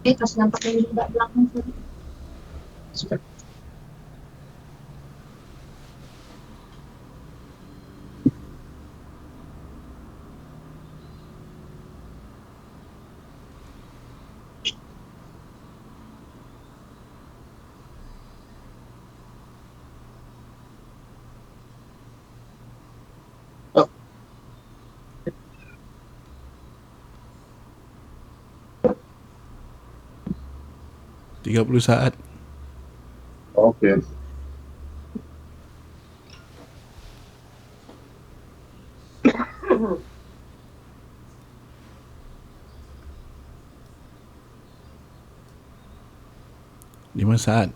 Kasih nampak yang juga belakang tadi. Sudah. Oh, 30 saat. Okey. Lima saat.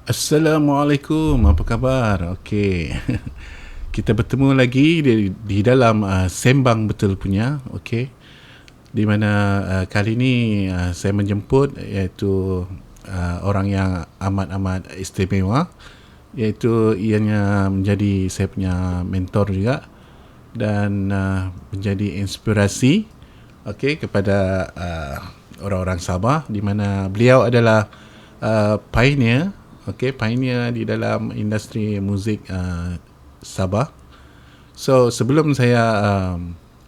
Assalamualaikum, apa khabar? Okey. Kita bertemu lagi di dalam Sembang Betul punya, okey. Di mana kali ini saya menjemput iaitu orang yang amat-amat istimewa, iaitu ianya menjadi saya punya mentor juga dan menjadi inspirasi, okey, kepada orang-orang Sabah, di mana beliau adalah pioneer, okey, pioneer di dalam industri muzik Sabah. So sebelum saya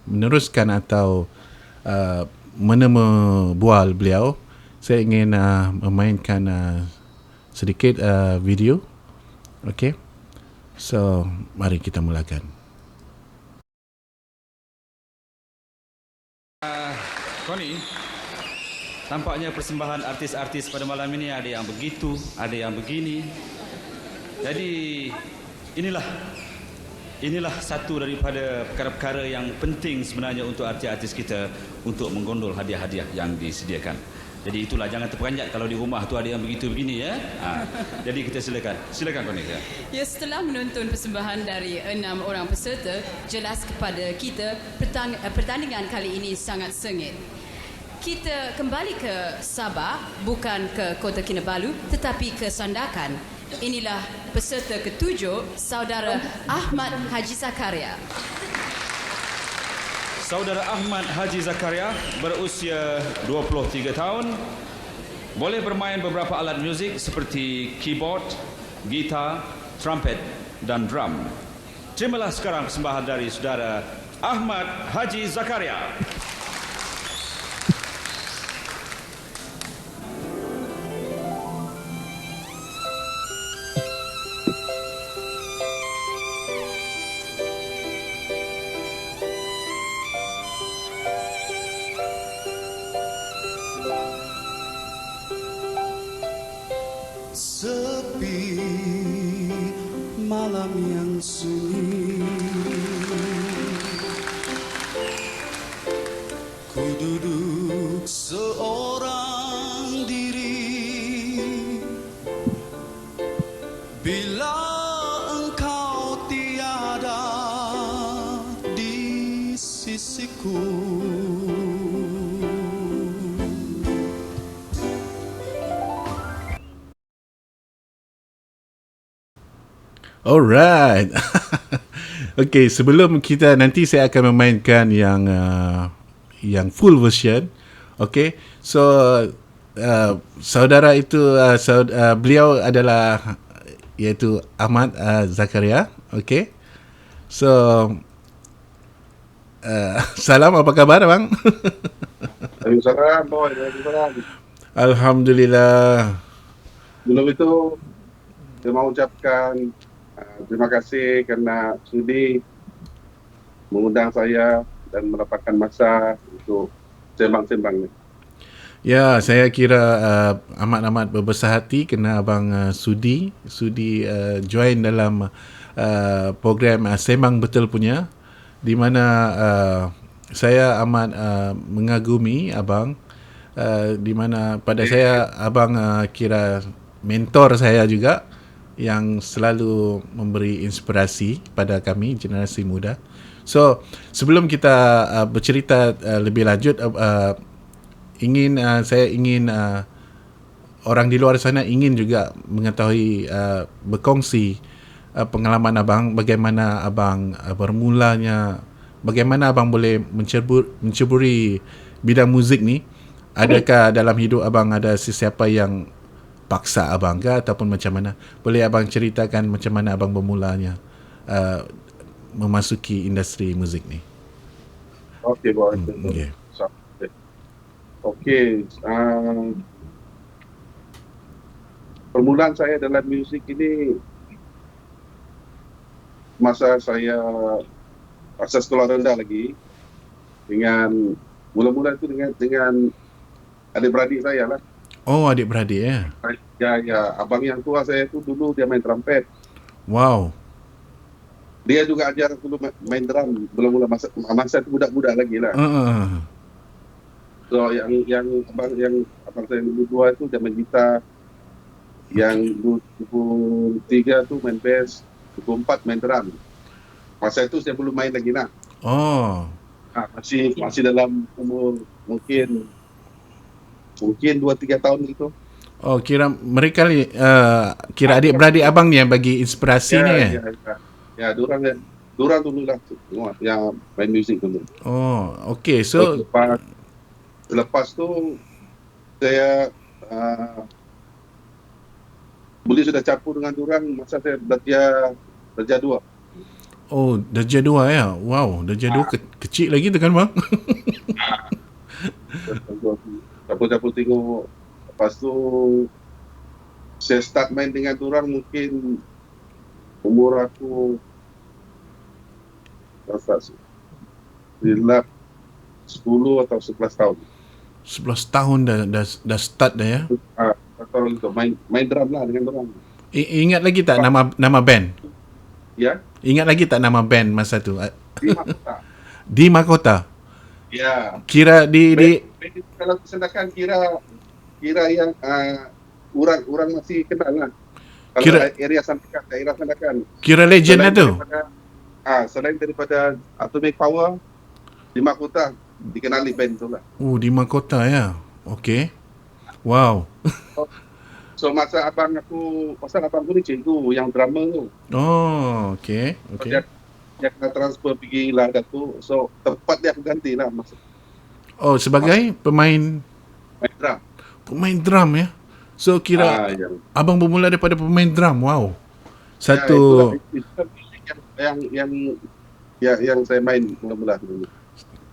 meneruskan atau menemu bual beliau, saya ingin memainkan sedikit video, okey. So mari kita mulakan. Connie, tampaknya persembahan artis-artis pada malam ini ada yang begitu, ada yang begini. Jadi inilah satu daripada perkara-perkara yang penting sebenarnya untuk artis-artis kita untuk menggondol hadiah-hadiah yang disediakan. Jadi itulah, jangan terperanjat kalau di rumah tu ada yang begitu begini ya. Jadi kita silakan Connie ya. Ya, setelah menonton persembahan dari 6 orang peserta, jelas kepada kita pertandingan kali ini sangat sengit. Kita kembali ke Sabah, bukan ke Kota Kinabalu, tetapi ke Sandakan. Inilah peserta ketujuh, Saudara Ahmad Haji Zakaria. Saudara Ahmad Haji Zakaria berusia 23 tahun, boleh bermain beberapa alat muzik seperti keyboard, gitar, trumpet dan drum. Terimalah sekarang persembahan dari saudara Ahmad Haji Zakaria. Sepi malam yang sunyi, ku duduk seorang diri. Bila engkau tiada di sisiku, Alright. Okay, sebelum kita nanti saya akan memainkan yang full version. Okay, so saudara itu beliau adalah iaitu Ahmad Zakaria. Okay, so salam, apa kabar bang? Waalaikumsalam, boy. Waalaikumsalam. Alhamdulillah. Sebelum itu, saya mahu ucapkan terima kasih kerana sudi mengundang saya dan mendapatkan masa untuk sembang-sembang ni. Ya, saya kira amat-amat berbesar hati kerana abang sudi join dalam program Sembang Betul punya, di mana saya amat mengagumi abang, di mana pada saya abang kira mentor saya juga. yang selalu memberi inspirasi pada kami generasi muda. So sebelum kita bercerita lebih lanjut, saya ingin orang di luar sana ingin juga mengetahui, berkongsi pengalaman abang, bagaimana abang bermulanya, bagaimana abang boleh menceburi bidang muzik ni. Adakah dalam hidup abang ada sesiapa yang paksa abang ke ataupun macam mana? Boleh abang ceritakan macam mana abang bermulanya memasuki industri muzik ni? Okey, boleh. Okay. Okey, permulaan saya dalam muzik ini masa saya sekolah rendah lagi, dengan mula-mula itu dengan adik-beradik saya lah. Oh, adik-beradik ya? Ya, abang yang tua saya itu dulu dia main trompet. Wow. Dia juga ajar dulu main drum mula-mula masa itu budak-budak lagi lah. So yang abang saya yang dua itu dia main gitar. Yang 23 tu main bass, 24 main drum. Masa itu saya belum main lagi lah. Oh. Masih dalam umur mungkin 2-3 tahun gitu. Oh, kira mereka ni kira adik-beradik abang ni yang bagi inspirasi ni ya? Ya, dorang dulu lah yang main muzik dulu. Oh, okey. So lepas tu saya boleh sudah campur dengan dorang masa saya darjah 2. Oh, darjah 2 ya? Wow, darjah 2 kecil lagi tu kan bang? Campur-campur tengok. Lepas tu saya start main dengan dorang mungkin umur aku rasa 10 atau 11 tahun. 11 tahun dah start dah ya? Tahun itu main drum lah dengan dorang. Ingat lagi tak nama band? Ya. Ingat lagi tak nama band masa tu? Di Mahkota. Di Mahkota? Ya. Kira di kalau kesendakan kira yang orang masih kenal lah. Kalau daerah Sandakan. Kira legend lah tu? Selain daripada Atomic Power, di Mahkota dikenali band tu lah. Oh, di Mahkota ya? Okey. Wow. So masa abang aku ni cikgu yang drama tu. Oh, okey. Dia kena transfer pergi Ladat tu. So tempat dia aku ganti lah masa. Oh, sebagai pemain drum. Pemain drum ya? So kira ya. Abang bermula daripada pemain drum. Wow. Satu yang saya main mula-mula dulu.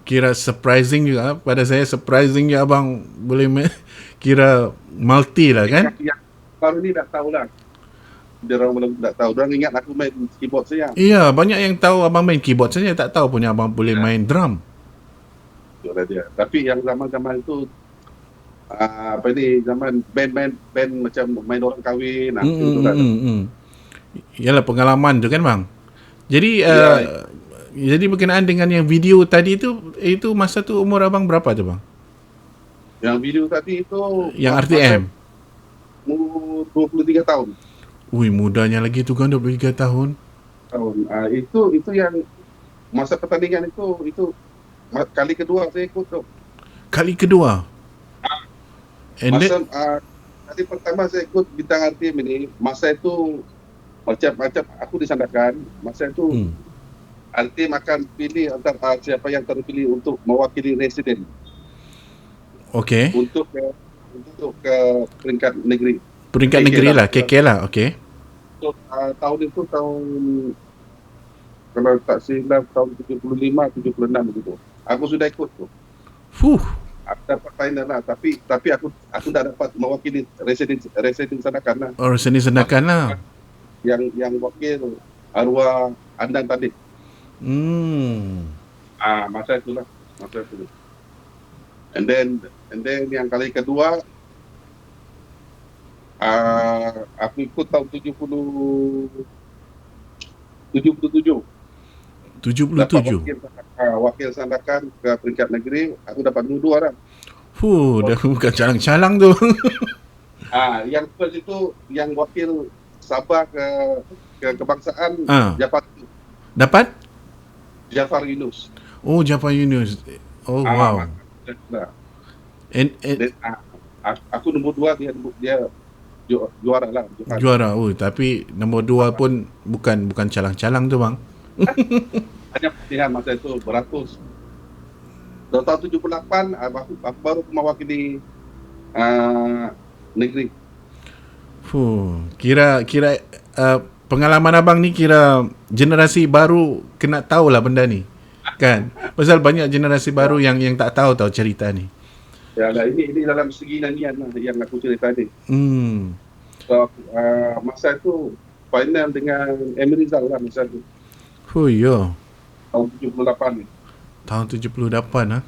Kira surprising juga pada saya, surprising ya abang boleh kira multi lah kan? Yang baru ni tak tahulah. Dia orang belum tak tahu. Dia orang ingat aku main keyboard saja. Iya, banyak yang tahu abang main keyboard saja, tak tahu punya abang boleh main drum. Itulah dia. Tapi yang zaman-zaman itu zaman band macam main orang kahwin Yalah, pengalaman tu kan bang. Jadi jadi berkenaan dengan yang video tadi itu masa tu umur abang berapa tu bang? Yang video tadi itu yang RTM umur 23 tahun. Ui, mudanya lagi tu kan, 23 tahun. Itu yang masa pertandingan itu kali kedua saya ikut tu. Kali kedua? Kali pertama saya ikut bintang RTM ini, masa itu macam aku di Sandakan, masa itu RTM akan pilih antara siapa yang terpilih untuk mewakili residen. Okey. Untuk ke peringkat negeri. Peringkat negeri lah, KK lah, okey. So, tahun itu kalau tak silap tahun 75-76 begitu. Aku sudah ikut tu. Aku dapat final lah, tapi aku tak dapat mewakili residen Sandakan lah. Oh, residen Sandakan lah. Yang wakil arwah Andan tadi. Masa itulah. And then yang kali kedua aku ikut tahun 77. Wakil Sandakan ke peringkat negeri, aku dapat dua lah. Dah bukan calang-calang tu. Yang first itu yang wakil Sabah ke kebangsaan Ah. Dapat? Jafar Yunus. Oh, Jafar Yunus. Oh, wow. Nah, And aku nombor 2, dia juara lah. juara. Oh, tapi nombor 2 pun bukan calang-calang tu bang. Hanya pilihan masa itu beratus. Tahun 78 aku baru mewakili negeri. Kira pengalaman abang ni kira generasi baru kena tahu lah benda ni. Kan? Pasal banyak generasi baru yang tak tahu cerita ni. Ya, ini dalam segi nyanyian lah yang aku cerita ni. So, masa itu final dengan Emil Rizal lah masa itu. Ya. Tahun 78 ni. Tahun 78 ah.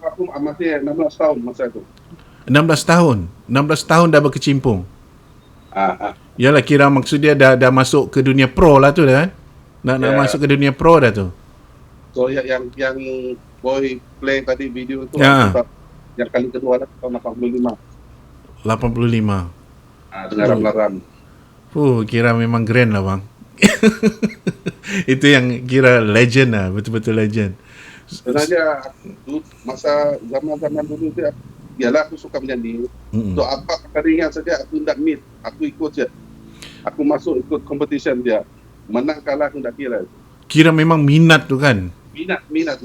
Aku masih 16 tahun masa itu. 16 tahun. 16 tahun dah berkecimpung. Yalah, kira maksud dia dah masuk ke dunia pro lah tu dah. Nak masuk ke dunia pro dah tu. So yang boy play tadi video tu yang kali kedua lah tahun 85. 85. Dengan Ram-Ram. Kira memang grand lah bang. Itu yang kira legend lah, betul-betul legend. Sebenarnya masa zaman-zaman dulu tu, ialah aku suka menyanyi. So apa pertandingan saja aku tak miss, aku ikut je. Aku masuk ikut competition dia. Menang kalah aku tak kira. Kira memang minat tu kan. Minat.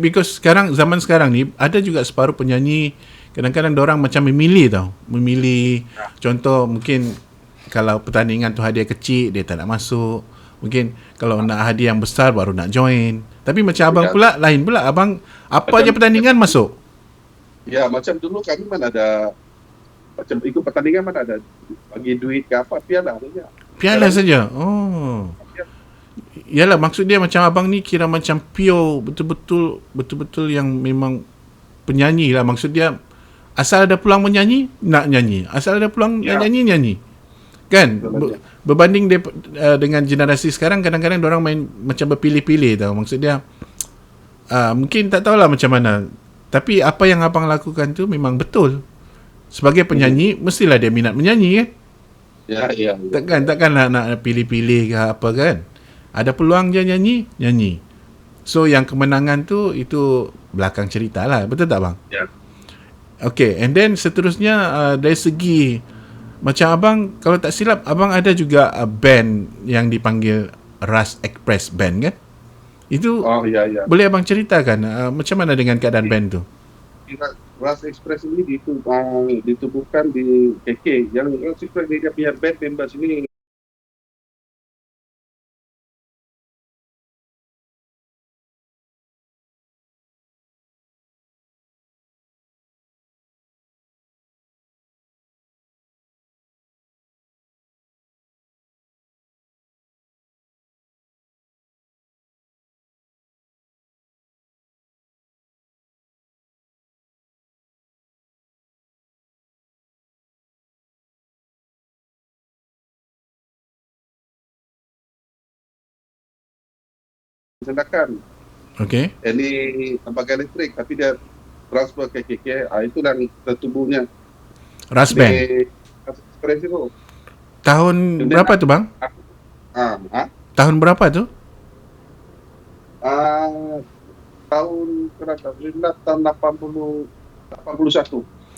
Because zaman sekarang ni ada juga separuh penyanyi kadang-kadang dorang macam memilih contoh mungkin kalau pertandingan tu hadiah kecil dia tak nak masuk, mungkin kalau nak hadiah yang besar baru nak join. Tapi macam abang pula lain pula, abang apa aja pertandingan masuk. Ya, macam dulu kami mana ada macam ikut pertandingan mana ada bagi duit ke apa, piala saja. Oh. Yalah, maksud dia macam abang ni kira macam pure betul-betul yang memang penyanyi lah. Maksud dia asal ada peluang menyanyi, nak nyanyi. Asal ada peluang nyanyi. Kan? Berbanding dengan generasi sekarang, kadang-kadang orang main macam berpilih-pilih tau. Maksud dia mungkin tak tahulah macam mana. Tapi apa yang abang lakukan tu memang betul. Sebagai penyanyi, mestilah dia minat menyanyi kan? Ya. Takkan nak pilih-pilih ke apa kan? Ada peluang je nyanyi. So yang kemenangan tu itu belakang cerita lah. Betul tak bang? Ya. Okay, and then seterusnya dari segi macam abang, kalau tak silap abang ada juga band yang dipanggil Ras Express Band kan? Itu ya. Boleh abang ceritakan macam mana dengan keadaan band tu? Ras Express ini ditubuhkan di KK. Yang Ras Express dia punya band members ini sendakan. Okay. Ini lembaga elektrik tapi dia transfer ke KK. Itulah tertubuhnya Ras Band. Express itu. Tahun berapa tu bang? Tahun berapa tu? Tahun 81,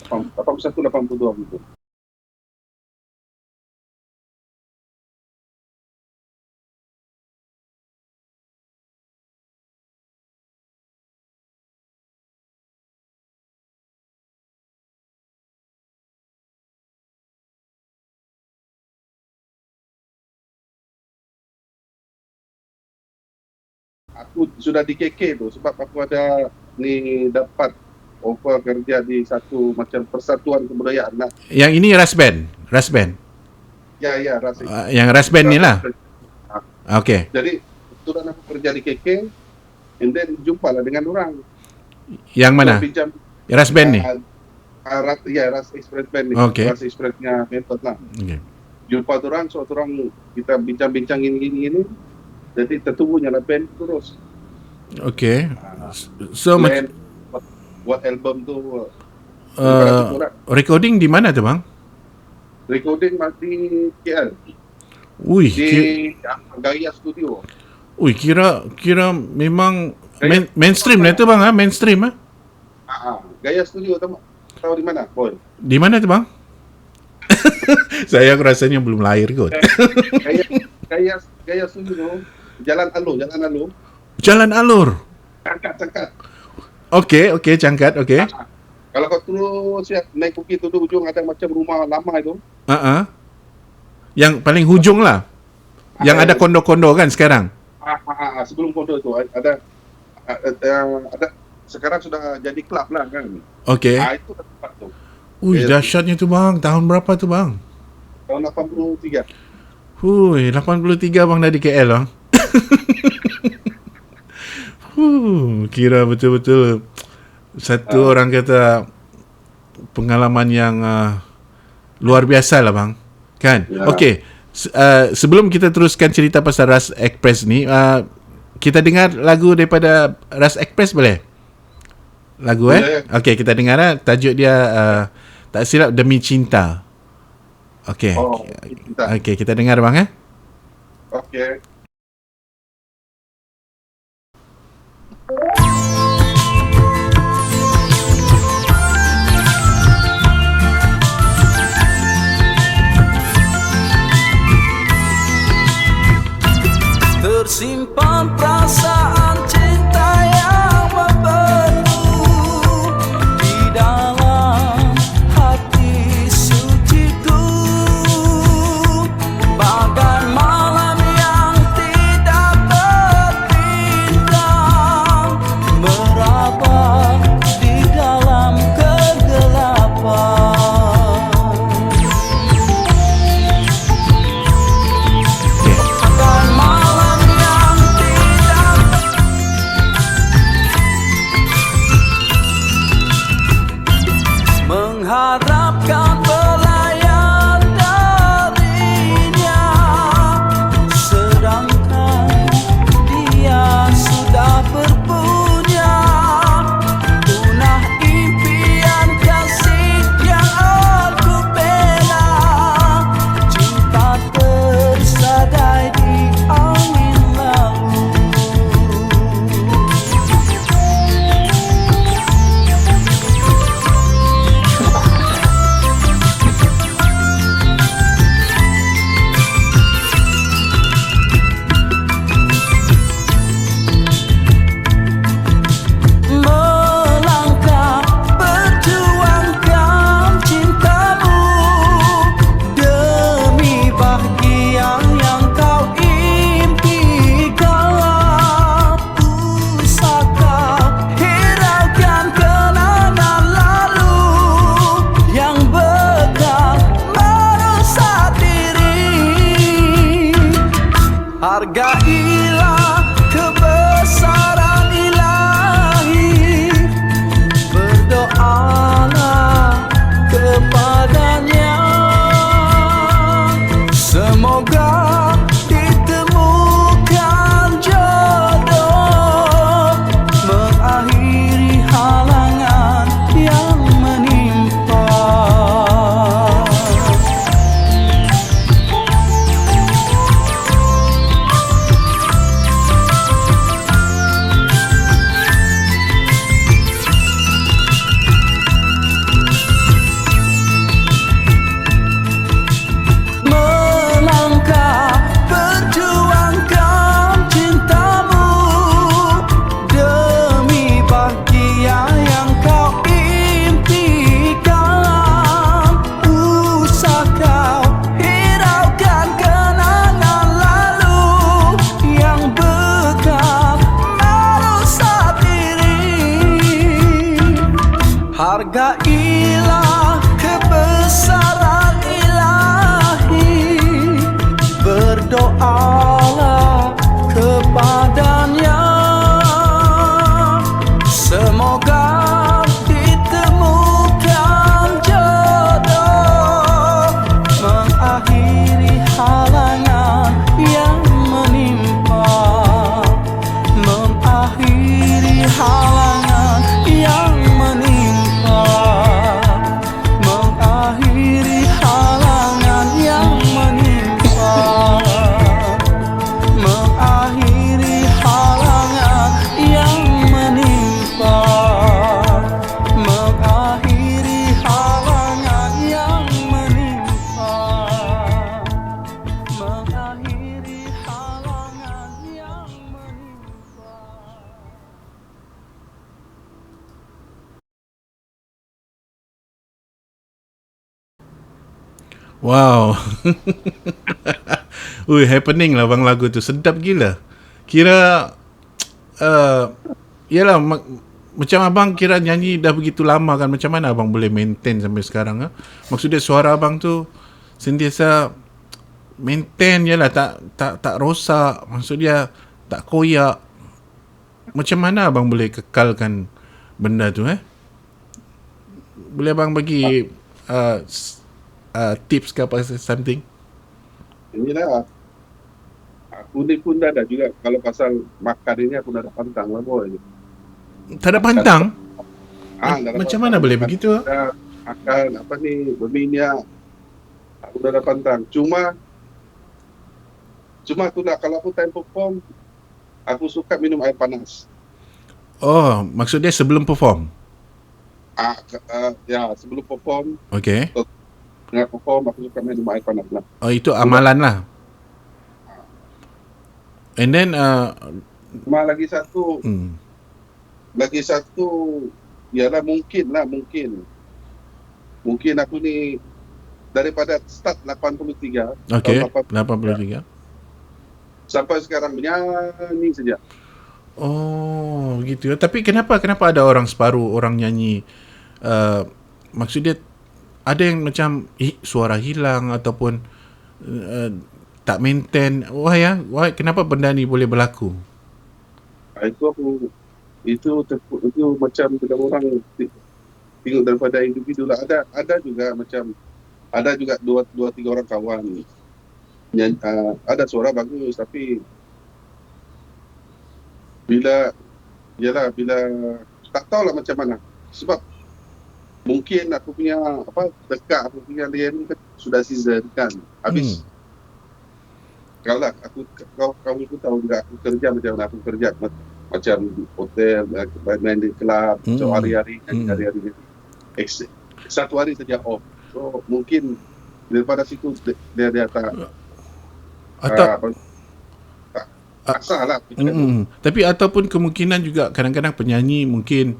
82 gitu. Aku sudah di KK tu sebab aku ada dapat offer kerja di satu macam persatuan kebudayaan lah. Yang ini Ras Band. Ya, Ras. Yang Ras Band ni lah. Okay. Jadi sudah aku kerja di KK, and then jumpa lah dengan orang. Yang mana? Ras Band ni? Ras Express Band ni. Okay. Ras Expressnya method lah. Okay. Jumpa orang, kita bincang-bincang ini. Jadi tertubuhnya lah band terus. Okay. So buat album tu. Recording di mana tu bang? Recording di KL. Ui, Di Gaya Studio. kira memang Gaya- mainstream lah tu bang, ha? Mainstream, ha? Gaya Studio tahu di mana, Boy? Di mana tu bang? Saya rasanya belum lahir kot. Gaya Studio, Jalan Alor. Jalan Alor. Cangkat. Okey, Cangkat, okey. Kalau kau terus naik bukit tu ujung ada macam rumah lama itu. Yang paling hujung lah. Yang ada kondo-kondo kan sekarang. Sebelum kondo itu ada sekarang sudah jadi klub lah kan. Okey. Itu tempat tu. Ui, dahsyatnya tu bang. Tahun berapa tu bang? Tahun 83. Hui, 83 bang dah di KL bang. Kira betul-betul satu orang kata pengalaman yang luar biasa lah bang. Kan? Ya. Okey. Sebelum kita teruskan cerita pasal Ras Express ni, kita dengar lagu daripada Ras Express boleh? Lagu Boleh. Okey, kita dengar lah. Tajuk dia tak silap Demi Cinta. Okey. Okey, kita dengar bang Okey. Tersimpan perasaan cinta yang membeku di dalam hati suciku, bagai malam yang tidak berbintang, meraba di dalam kegelapan. Mengharapkan pelayan darinya, sedangkan dia sudah berpunya. Punah impian kasih yang aku bela, cinta tersadai di angin lalu. Melangkah perjuangkan cintamu demi bahagia yang kau impikan. Usahakah hiraukan kenangan lalu yang bekas merusak diri. Hargailah kebesaran ilahi, berdoalah kepadanya, semoga ditemukan jodoh, mengakhiri halangan yang menimpa. Melangkah perjuangkan cintamu demi bahagia yang kau impikan. Usah kau hiraukan kenangan lalu yang bekas merusak diri. Hargailah kebesaran ilahi, berdoalah kepadanya, semoga ditemukan jodoh, mengakhiri halangan yang menimpa, mengakhiri halangan yang menimpa. Wow. Ui, happening lah bang lagu tu. Sedap gila. Kira yalah macam abang kira nyanyi dah begitu lama kan, macam mana abang boleh maintain sampai sekarang ah? Maksudnya suara abang tu sentiasa maintain je lah, tak rosak, maksudnya tak koyak. Macam mana abang boleh kekalkan benda tu Boleh abang bagi tips ke apa something? Inilah, aku ni pun dah ada juga, kalau pasal makan ini aku dah ada pantang lah boy. Tak ada pantang? Dah ada Macam pantang. mana boleh begitu? Dah makan apa ni, berminyak, aku dah ada pantang. Cuma aku dah, kalau aku time perform, aku suka minum air panas. Oh, maksudnya sebelum perform? Ya, sebelum perform, Okay. tengah perform aku suka minum air panas lah. Oh, itu amalan lah. And then Cuma lagi satu ialah mungkin aku ni daripada start 83 okay, tahun 83. sampai sekarang menyanyi saja. Oh, gitu. Tapi kenapa ada orang separuh orang nyanyi maksudnya ada yang macam suara hilang ataupun tak maintain. Why kenapa benda ni boleh berlaku? Itu macam kita orang tengok daripada individu lah. Ada juga macam ada juga dua tiga orang kawan ada suara bagus, tapi bila tak tahulah macam mana, sebab mungkin aku punya dekat aku punya dia ni sudah season kan habis. Kalau kau tahu juga aku kerja macam mana, aku kerja macam hotel, main di kelab, so hari-hari satu hari saja off. So mungkin daripada situ dia tak Atau salah. Tapi ataupun kemungkinan juga kadang-kadang penyanyi mungkin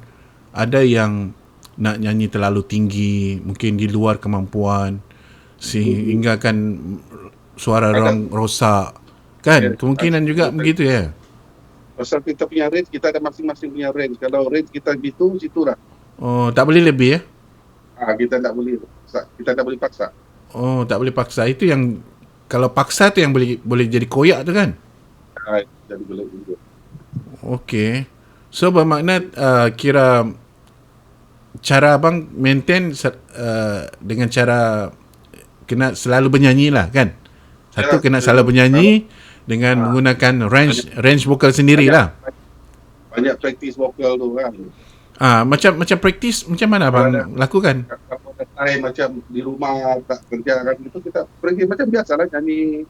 ada yang nak nyanyi terlalu tinggi, mungkin di luar kemampuan sehingga kan suara orang rosak kan. Kemungkinan juga begitu ya. Pasal kita punya range, kita ada masing-masing punya range. Kalau range kita gitu, situlah. Oh, tak boleh lebih Kita tak boleh paksa. Oh, tak boleh paksa. Itu yang kalau paksa tu yang boleh jadi koyak tu kan. Jadi boleh juga. Okey. So bermakna kira cara abang maintain dengan cara kena selalu bernyanyi lah kan. Satu kena selalu bernyanyi dengan menggunakan range vokal sendirilah. Banyak practice vokal tu kan. Macam practice macam mana abang lakukan? Kalau time macam di rumah tak kerja kan itu kita practice macam biasalah nyanyi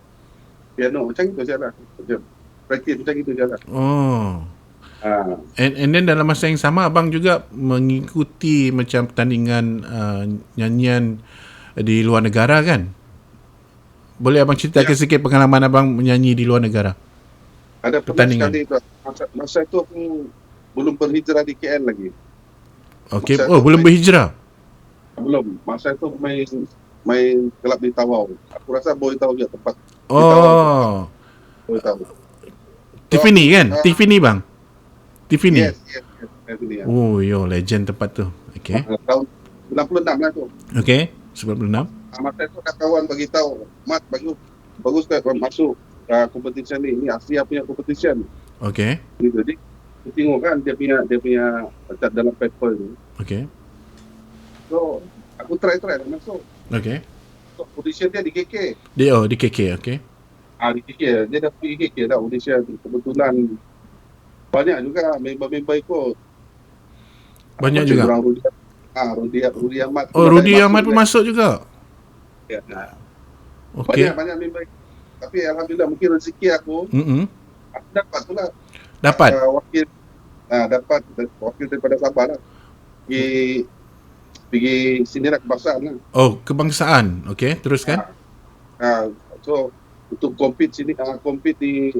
piano macam itu sajalah. Macam practice macam itu sajalah. Oh. And then dalam masa yang sama abang juga mengikuti macam pertandingan nyanyian di luar negara kan? Boleh abang ceritakan sikit pengalaman abang menyanyi di luar negara? Ada pertandingan sekali tu. Masa itu aku belum berhijrah di KL lagi. Okey. Oh, belum berhijrah? Belum. Masa itu main kelab di Tawau. Aku rasa boleh tahu juga tempat. Oh. Boleh tahu. Tiffany kan? Tiffany bang? Tiffany? Yes. Tiffany, ya. Oh, yo, legend tempat tu. Okey. Tahun 96 lah tu. Okey, 96. Masa itu ada kawan bagi tahu, Mat, bagus kan masuk competition ni. Ini Asia punya competition. Okey. Jadi aku tengok kan dia punya dalam paper tu. Okey. So aku try lah masuk. Okey. So audition dia di KK. Di KK, okey. Di KK. Dia dah pergi KK dah audition. Kebetulan banyak juga member-member ikut. Banyak juga. Rudi Ahmad. Oh, Rudi Ahmad pun masuk juga. Ya. Okey. Banyak member. Tapi alhamdulillah mungkin rezeki aku. Aku dapat tu lah. Dapat. Dapat wakil daripada Sabah lah. Pergi sini lah kebangsaan lah. Oh, kebangsaan. Okey, teruskan. So untuk compete di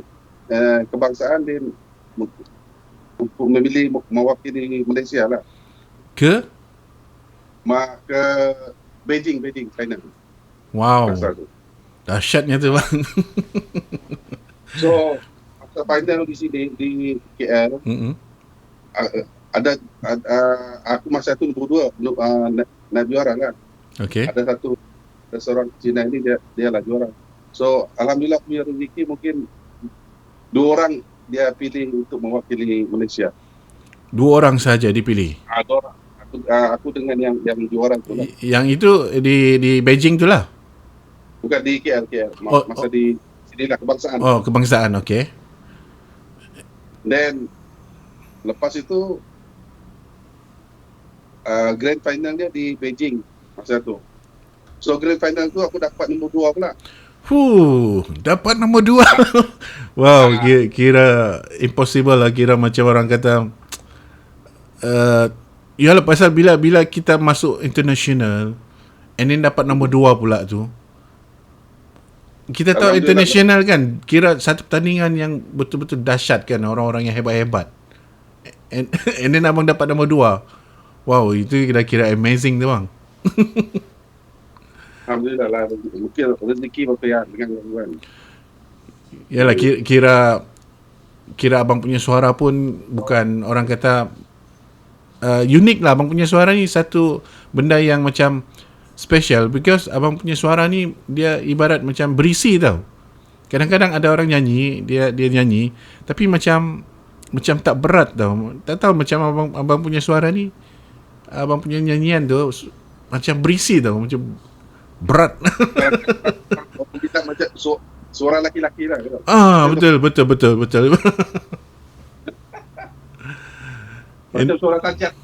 kebangsaan dia untuk memilih mewakili Malaysia lah. Ke Ke Beijing, China. Wow. masa tu. Dahsyatnya tu bang. So masa final di sini di KL, Mm-mm. ada aku masa tu nombor 2 nak juara kan. Okay. Ada seorang Cina ini dia lah juara. So alhamdulillah punya rezeki mungkin 2 orang dia pilih untuk mewakili Malaysia. 2 orang saja dipilih. 2 orang. Aku dengan yang juara tu lah. Yang itu di Beijing tu lah. Bukan di KL. Masa di sinilah kebangsaan. Oh, kebangsaan, okay. Then lepas itu grand finalnya di Beijing masa tu. So grand final tu aku dapat nombor 2 pula. Dapat nombor 2. Wow, kira impossible lah, kira macam orang kata yalah, pasal bila kita masuk international and then dapat nombor 2 pula tu. Kita tahu international kan, kira satu pertandingan yang betul-betul dahsyat kan, orang-orang yang hebat-hebat. And then abang dapat nombor 2. Wow, itu kira-kira amazing tu bang. Alhamdulillah lah, mungkin rezeki berpihak dengan gangguan. Yalah, kira abang punya suara pun bukan orang kata unik lah. Abang punya suara ni satu benda yang macam special, because abang punya suara ni dia ibarat macam berisi tau. Kadang-kadang ada orang nyanyi, dia nyanyi tapi macam tak berat tau. Tak tahu macam abang punya suara ni, abang punya nyanyian tu macam berisi tau, macam berat. Kita macam suara laki-laki lah. Betul. Macam suara tajat.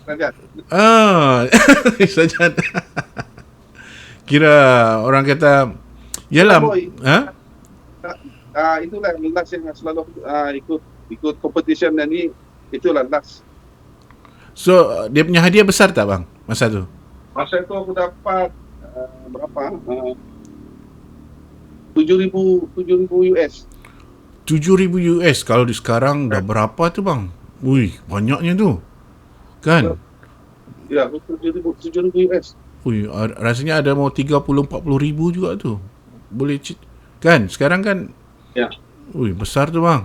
Sajad. Kira orang kata yalah. Itulah last yang selalu ikut competition dan ni, itulah last. So dia punya hadiah besar tak bang masa tu? Masa tu aku dapat berapa? 7,000 US. 7,000 US. Kalau di sekarang dah berapa tu bang? Ui, banyaknya tu. Kan? Ya, 7,000 US. Ui, rasanya ada mau 30-40 ribu juga tu. Boleh kan? Sekarang kan? Ya. Ui, besar tu bang.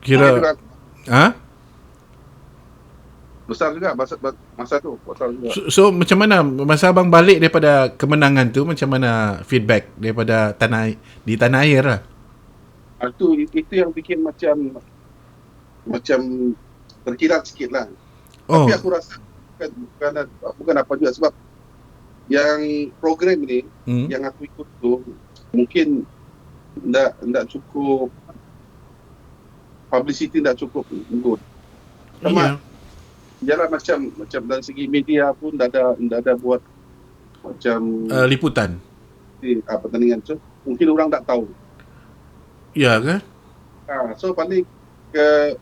Kira besar juga masa tu. Besar juga. So macam mana masa abang balik daripada kemenangan tu, macam mana feedback daripada di tanah air lah? Itu yang bikin macam terkilat sikit lah. Tapi aku rasa bukan apa juga, sebab yang program ni yang aku ikut tu mungkin tak cukup publicity, tak cukup good. Sama jalan macam dari segi media pun tak ada buat macam liputan pertandingan tu, mungkin orang tak tahu. Ya kan? So balik ke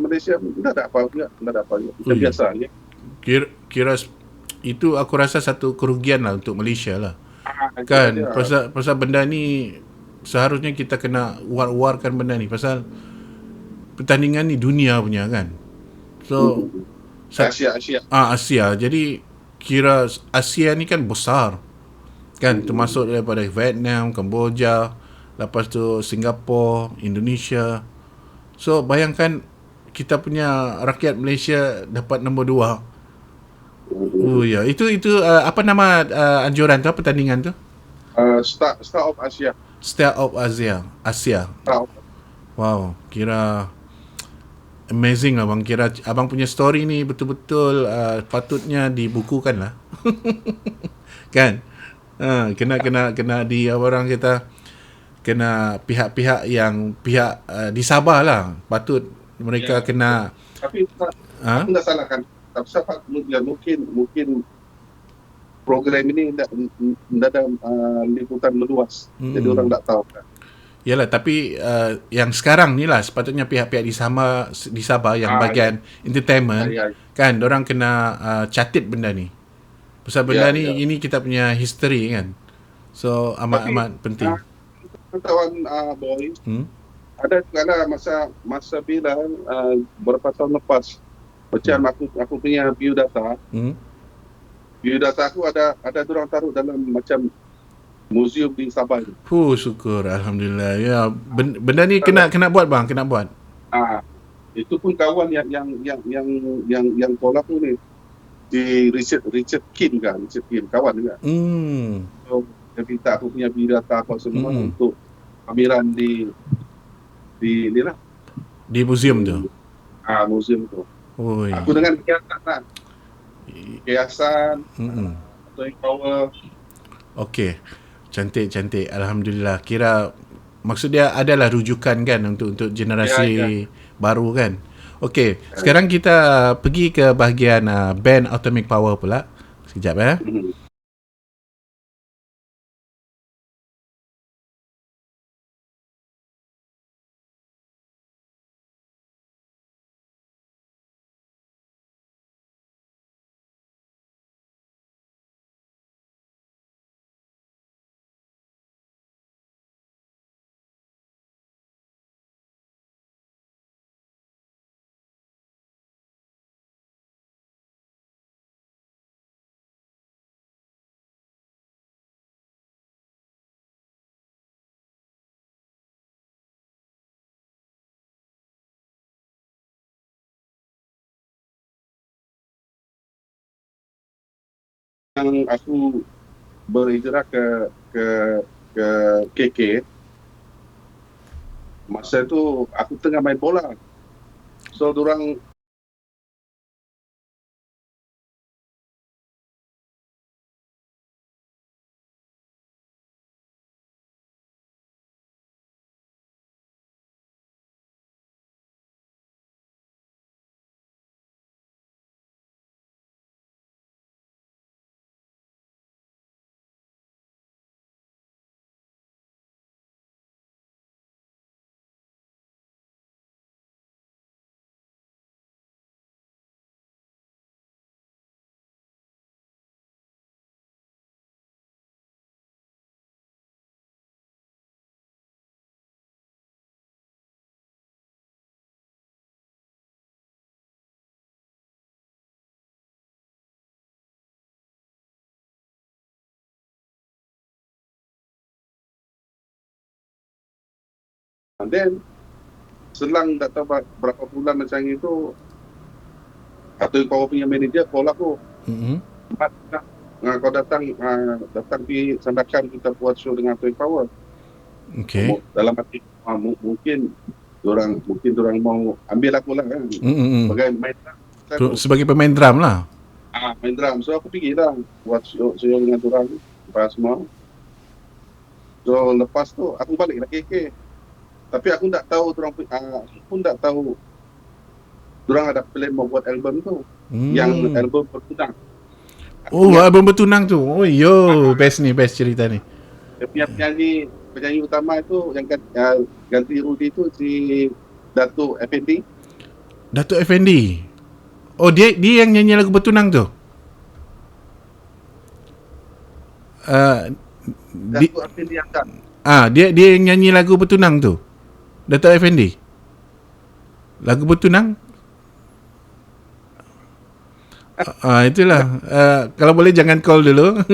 Malaysia tak ada apa juga. Macam biasa ya. Kira itu aku rasa satu kerugian lah untuk Malaysia lah. Kan? Pasal benda ni seharusnya kita kena war-warkan benda ni, pasal pertandingan ni dunia punya kan. So Asia. Jadi kira Asia ni kan besar. Kan, termasuk daripada Vietnam, Kemboja, lepas tu Singapura, Indonesia. So bayangkan kita punya rakyat Malaysia dapat nombor 2. Ya, itu apa nama anjuran tu, pertandingan tu? Star of Asia. Star of Asia. Wow, kira amazing lah bang. Kira abang punya story ni betul-betul patutnya dibukukan lah. Kan? Kena di orang kita, kena pihak-pihak yang di Sabah lah, patut mereka kena. Tapi aku tak salahkan. Tapi sebab mungkin program ini tidak ada liputan meluas, jadi orang tak tahu kan. Yalah, tapi yang sekarang ni lah sepatutnya pihak-pihak di Sabah yang bagian entertainment kan, orang kena catat benda ni. Pasal benda ni ini kita punya history kan. So amat penting. Kawan boy, ada kala masa bila beberapa tahun lepas, macam aku punya biodata biodata aku ada orang taruh dalam macam museum di Sabah tu. Syukur. Alhamdulillah. Ya, benda ni kena buat bang, kena buat. Itu pun kawan yang tolak tu ni, di Richard Kim kawan juga. So, dia minta aku punya biodata apa semua untuk pameran di ni lah. Di museum tu. Museum tu. Oi. Aku dengan kiasan Toy Power. Okey. Cantik. Alhamdulillah. Kira maksud dia adalah rujukan kan untuk generasi baru kan. Okey, sekarang kita pergi ke bahagian band Atomic Power pula. Sekejap Yang aku berhijrah ke KK, masa itu aku tengah main bola. So dorang and then selang tak tahu berapa bulan macam itu, atau Power punya manager call aku. Mat, kau datang di Sandakan, kita buat show dengan Twin Power. Okey. Dalam hati mungkin orang mau ambil aku lah kan. Sebagai main drum. Sebagai pemain drum lah. Main drum. So aku pergi lah buat show dengan orang lepas semua. So lepas tu aku balik lah KK. Tapi aku tak tahu orang ada plan mau buat album tu. Yang album bertunang. Album bertunang tu. Best cerita ni. Dia punya penyanyi utama itu yang ganti Rudy tu si Datuk Effendi. Datuk Effendi. Oh, dia yang nyanyi lagu bertunang tu. Datuk Effendi yang dia yang nyanyi lagu bertunang tu. Datuk Effendi. Lagu bertunang. Itulah. Kalau boleh jangan call dulu.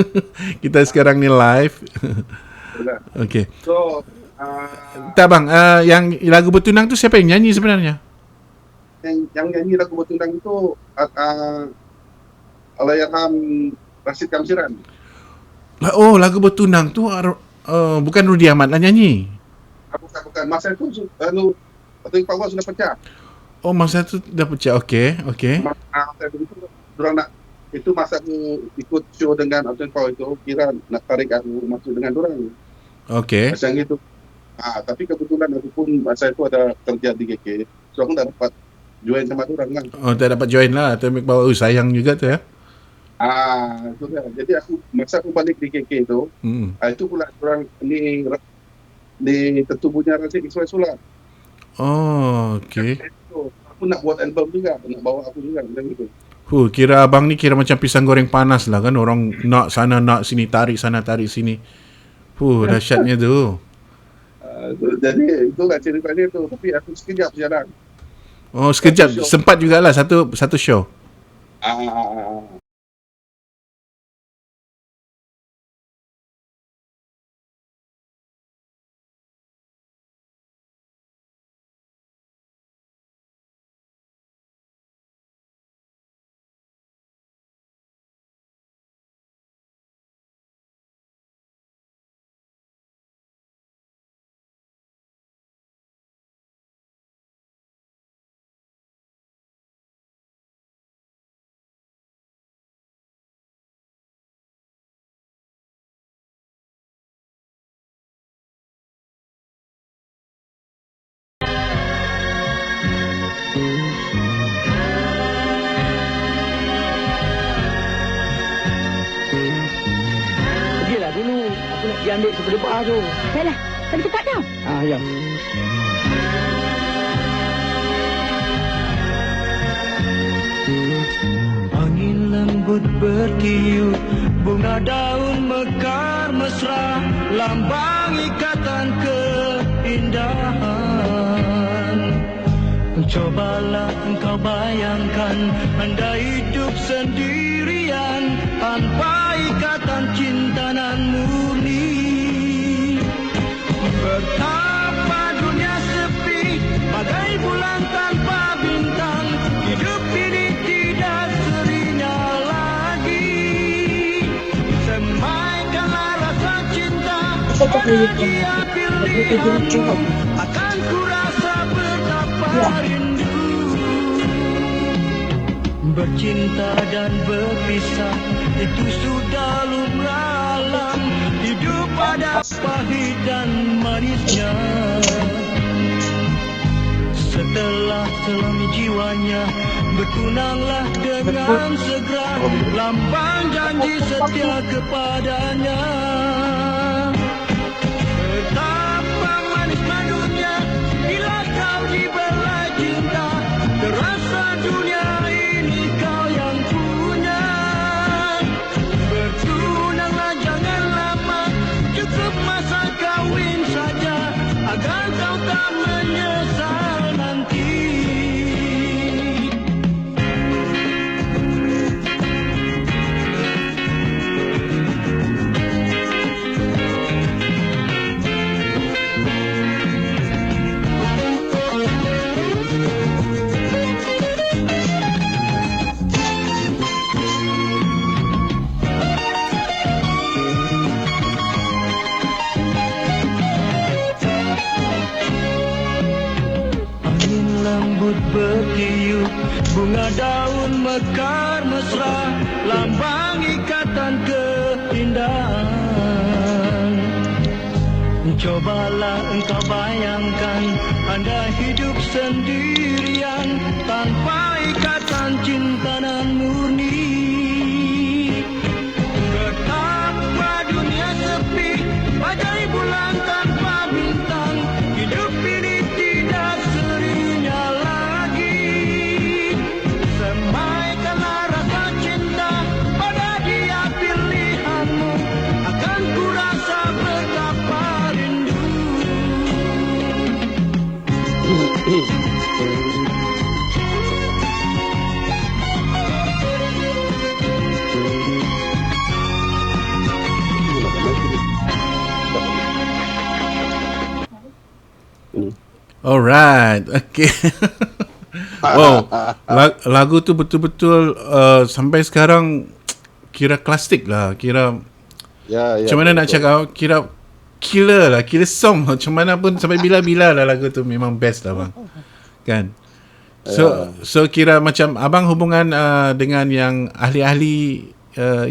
Kita sekarang ni live. Okey. So, tak bang, yang lagu bertunang tu siapa yang nyanyi sebenarnya? Yang nyanyi lagu bertunang itu Allahyarham Rashid Kamsiran. Lagu bertunang tu bukan Rudi Ahmad lah nyanyi. Bukan. Masa itu Atomic Power sudah pecah. Masa tu dah pecah. Okey. Masa itu dorang nak, itu masa aku ikut show dengan Atomic Power itu, kira nak tarik aku masuk dengan dorang. Okey. Macam itu. Tapi kebetulan aku pun masa itu ada kerja di KK. So aku tak dapat join sama dorang kan. Tak dapat join lah Atomic Power. Sayang juga tu ya. Itu kan. Jadi masa aku balik di KK itu, itu pula dorang ni ketubuhnya Razik Ismail Sulap. Okey. Aku nak buat album juga, nak bawa aku juga macam itu. Kira abang ni kira macam pisang goreng panas lah kan. Orang nak sana nak sini, tarik sana tarik sini. Dahsyatnya tu. Jadi itulah ceritanya tu. Tapi aku sekejap jalan. Sekejap. Sempat jugalah satu show. dia ambil kepada Pak tu. Yalah, kan kita tak tahu. Ya. Angin lembut bertiup, bunga daun mekar mesra, lambang ikatan keindahan. Cobalah engkau bayangkan, anda hidup sendirian tanpa ikatan cinta nan murni. Betapa dunia sepi, bagai bulan tanpa bintang. Hidup ini tidak serinya lagi. Semaikanlah rasa cinta pada dia pilihanmu. Akan ku rasa betapa rindu. Bercinta dan berpisah itu sudah lumrah alam. Hidup ada pahit dan manisnya. Setelah selami jiwanya, bertunanglah dengan segera, lambang janji setia kepadanya. Betapa manis madunya bila kau dibelai cinta, terasa dunia ini kau yang punya. Bertunanglah jangan lama, cukup masa kawin saja, agar kau tak menyesal nanti. Angin lembut bertiup, bunga daun mekar mesra, lambang ikatan keindahan. Cobalah engkau bayangkan, anda hidup sendirian tanpa ikatan cinta nan murni. Betapa dunia sepi, bagai bulan tanpa bintang. Hidup ini tidak serinya lagi. Semaikanlah rasa cinta pada dia pilihanmu. Akan ku rasa betapa rindu. Alright, okay. Wow, lagu tu betul-betul sampai sekarang kira klasik lah. Kira macam mana nak cakap, kira killer lah, killer song. Macam mana pun sampai bila-bila lah lagu tu memang best lah bang. Kan? So kira macam abang hubungan dengan yang ahli-ahli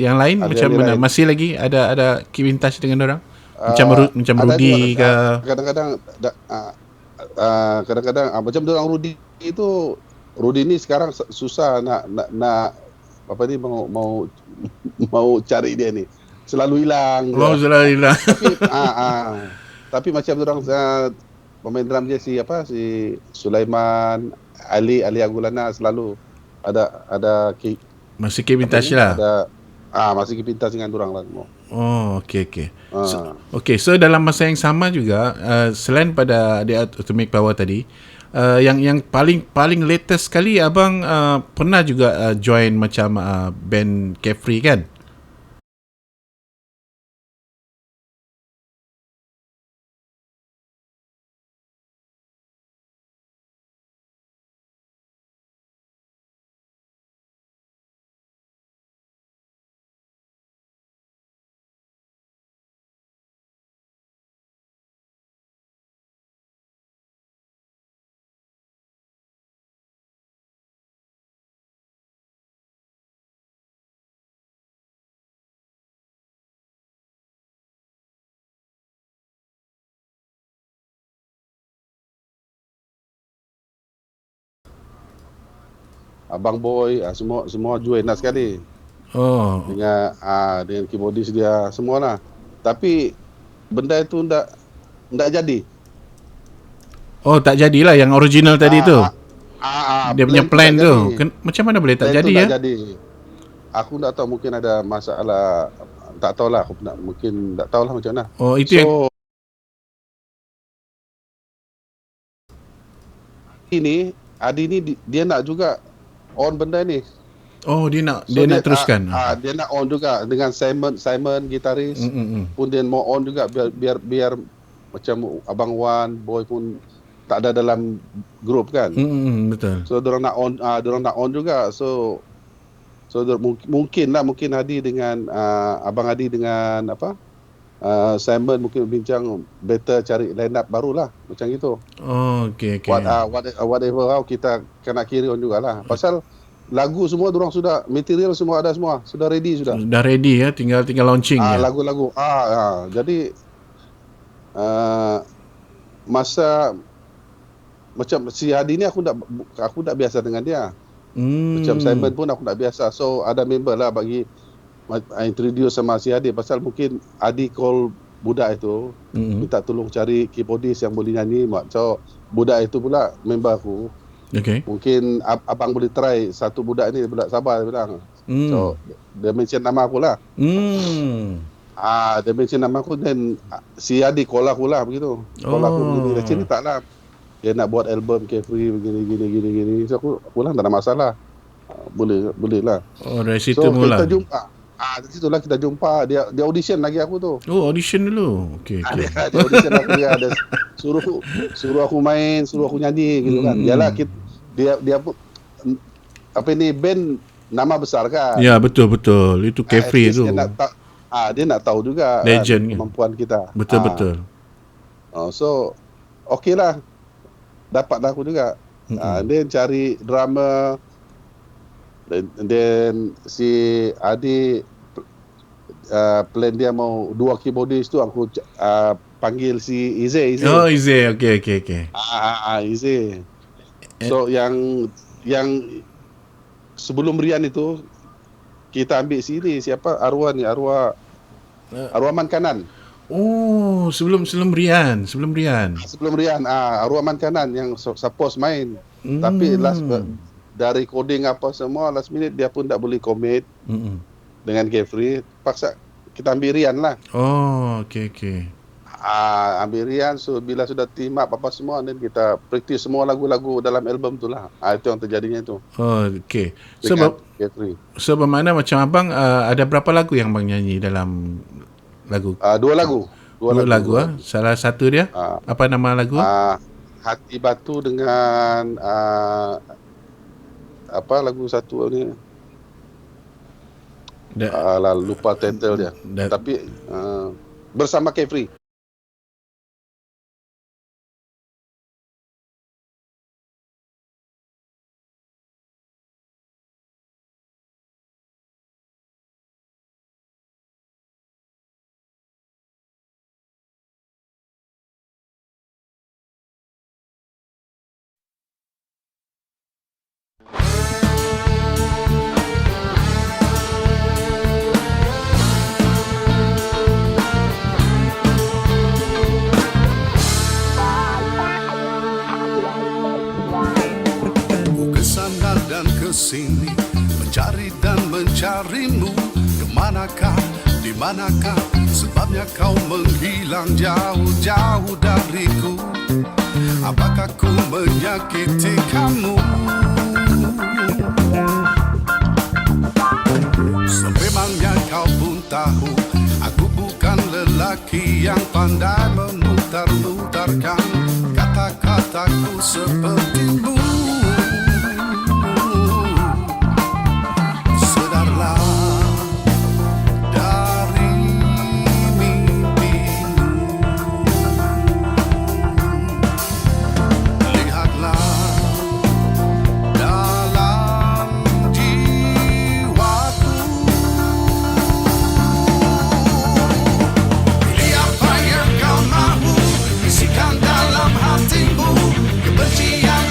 yang lain macam mana? Lain. Masih lagi ada keep in touch dengan orang? Macam Rudy ke? Kadang-kadang macam orang Rudy itu, Rudy ni sekarang susah nak apa ni mau cari dia ni, selalu hilang. Selalu hilang. Tapi macam orang pemain drum dia si Sulaiman, Ali Agulana selalu ada masih keep in touch lah. Masih keep in touch dengan orang lah semua. Oh, okay. So dalam masa yang sama juga, selain pada The Atomic Power tadi, yang paling latest sekali abang pernah juga join macam band Carefree kan? Abang Boy, semua join lah sekali. Oh. Dengan keyboardist dia semualah. Tapi benda itu ndak jadi. Oh, tak jadilah yang original tadi tu. Dia punya plan tak tu. jadi. Macam mana boleh tak Plan tu jadi tak ya? jadi. Aku tak tahu, mungkin ada masalah, tak tahulah, mungkin tak tahulah macam mana. Oh, itu yang Adi ni dia nak juga on benda ni. Oh, dia nak So, nak teruskan. Dia nak on juga dengan Simon gitaris. Pun dia mau on juga biar macam Abang Wan, Boy pun tak ada dalam grup kan. Betul. So dorang nak on juga. So mungkin Adi dengan Abang Adi dengan Simon mungkin bincang better cari line up barulah macam gitu. Oh, okey. Whatever kita kena carry on jugalah. Pasal lagu semua dorang sudah, material semua ada semua, sudah ready sudah. Dah ready ya, tinggal launching ya. Lagu-lagu. Jadi masa macam si Hadi ni aku tak biasa dengan dia. Macam Simon pun aku tak biasa. So ada member lah bagi introduce sama si Hadi, pasal mungkin Hadi call budak itu minta tolong cari keyboardist yang boleh nyanyi. So budak itu pula member aku. Okay. Mungkin abang boleh try satu budak ni, budak Sabah dia bilang. So dia mention nama aku lah. Dia mention nama aku, dan si Hadi call aku lah begitu. Call aku begini, dia cerita lah. Dia nak buat album Carefree begini. So aku lah tak ada masalah. Boleh lah. Oh, dari situ so, mula. Kita jumpa. Dari situlah kita jumpa. Dia audition lagi aku tu. Oh, audition dulu. Okey. Dia audition aku, dia suruh aku main, suruh aku nyanyi gitu kan. Yalah, dia pun band nama besar kan. Ya, betul. Itu Carefree tu. Dia nak tahu juga Legend kan, kemampuan kita. Betul. So okey lah, dapatlah aku juga. Then cari drama, then si Adi plan dia mau 2 keyboardist tu, aku panggil si Ize. Oh, Ize. Okey. Ize. So yang sebelum Rian itu kita ambil sini siapa, Arwah Man Kanan. Oh, sebelum Rian. Arwah Man Kanan yang suppose main. Tapi dari coding apa semua, last minute dia pun tak boleh commit dengan Carefree. Paksa kita ambil Rian lah. Oh, okey. Ambil Rian. So bila sudah team up apa semua, dan kita practice semua lagu-lagu dalam album tu lah. Itu yang terjadinya tu. Oh, okey. So bermakna macam abang ada berapa lagu yang abang nyanyi dalam lagu? 2 lagu. Dua lagu. Salah satu dia apa nama lagu? Hati Batu dengan apa lagu satu ni? Lupa title dia. Tapi bersama Carefree. Dan kesini mencari dan mencarimu, kemanakah, di manakah, sebabnya kau menghilang jauh-jauh dariku. Apakah ku menyakiti kamu? Sememangnya kau pun tahu, aku bukan lelaki yang pandai memutar-mutarkan kata-kataku sepertimu. Dalam hatimu kebencian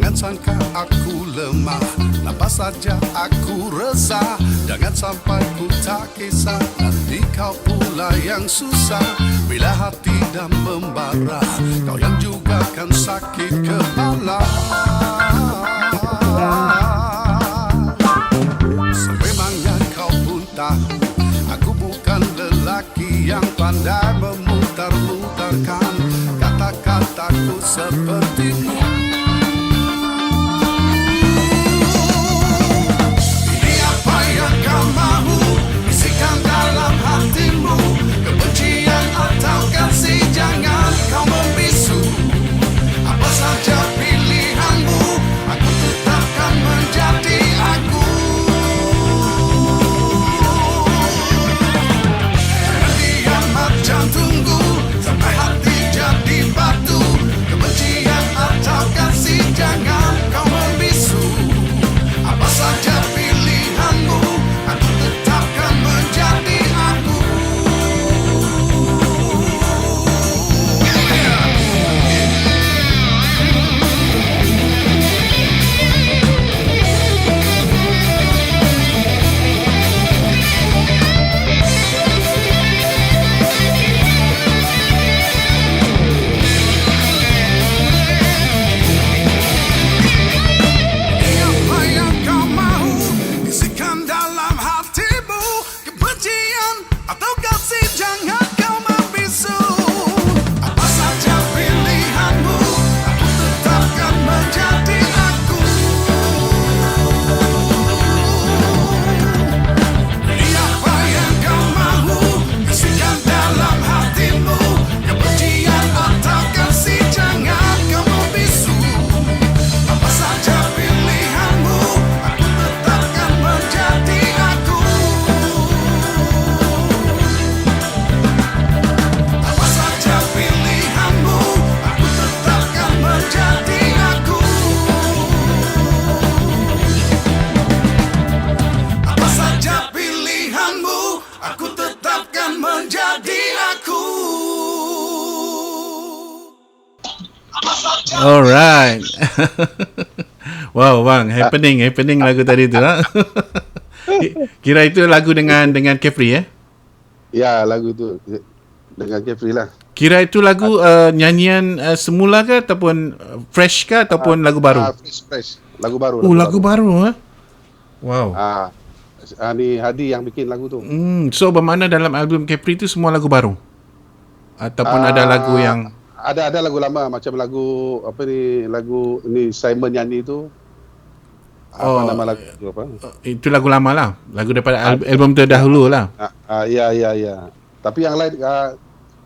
Jangan sangka aku lemah, nampak saja aku resah. Jangan sampai ku tak kisah, nanti kau pula yang susah. Bila hati dah membara, kau yang juga kan sakit kepala. Sememangnya kau pun tahu, aku bukan lelaki yang pandai memutar-mutarkan kata-kataku sepertimu. Pilih apa yang kau mahu, bisikan dalam hatimu. Kebencian atau kasih, jangan kau membisu. Apa saja pilihanmu, aku tetapkan menjadi aku. Jangan diam macam tunggu sampai hati jadi batu. Kebencian atau kasih, jangan kau membisu. Apa saja pilihanmu, aku tetapkan menjadi aku. Apa yang kau mahu, bisikan dalam hatimu. Kebencian atau kasih, jangan kau membisu. Apa saja pilihanmu, aku tetapkan menjadi aku. Pilih apa yang kau mahu, bisikan dalam hatimu. Kebencian atau kasih, jangan kau membisu. Apa saja pilihanmu, aku tetapkan menjadi aku. Apa saja pilihanmu, aku tetapkan menjadi aku. Apa saja pilihanmu, aku tetapkan menjadi aku. Alright. Wow, bang, happening lagu tadi tu. Ha? Kira itu lagu dengan Kefri, ya? Ya, lagu tu dengan Jeffrey lah. Kira itu lagu nyanyian semula ke ataupun fresh ke ataupun lagu baru? Fresh. Lagu baru. Lagu baru, ha? Wow. Ni Hadi yang bikin lagu tu. So bermakna dalam album Kefri tu semua lagu baru? Ataupun ada lagu yang Ada lagu lama, macam lagu lagu ni Simon nyanyi tu. Apa nama lagu tu apa? itu lagu lama lah. Lagu daripada album terdahulu lah. Ya. Tapi yang lain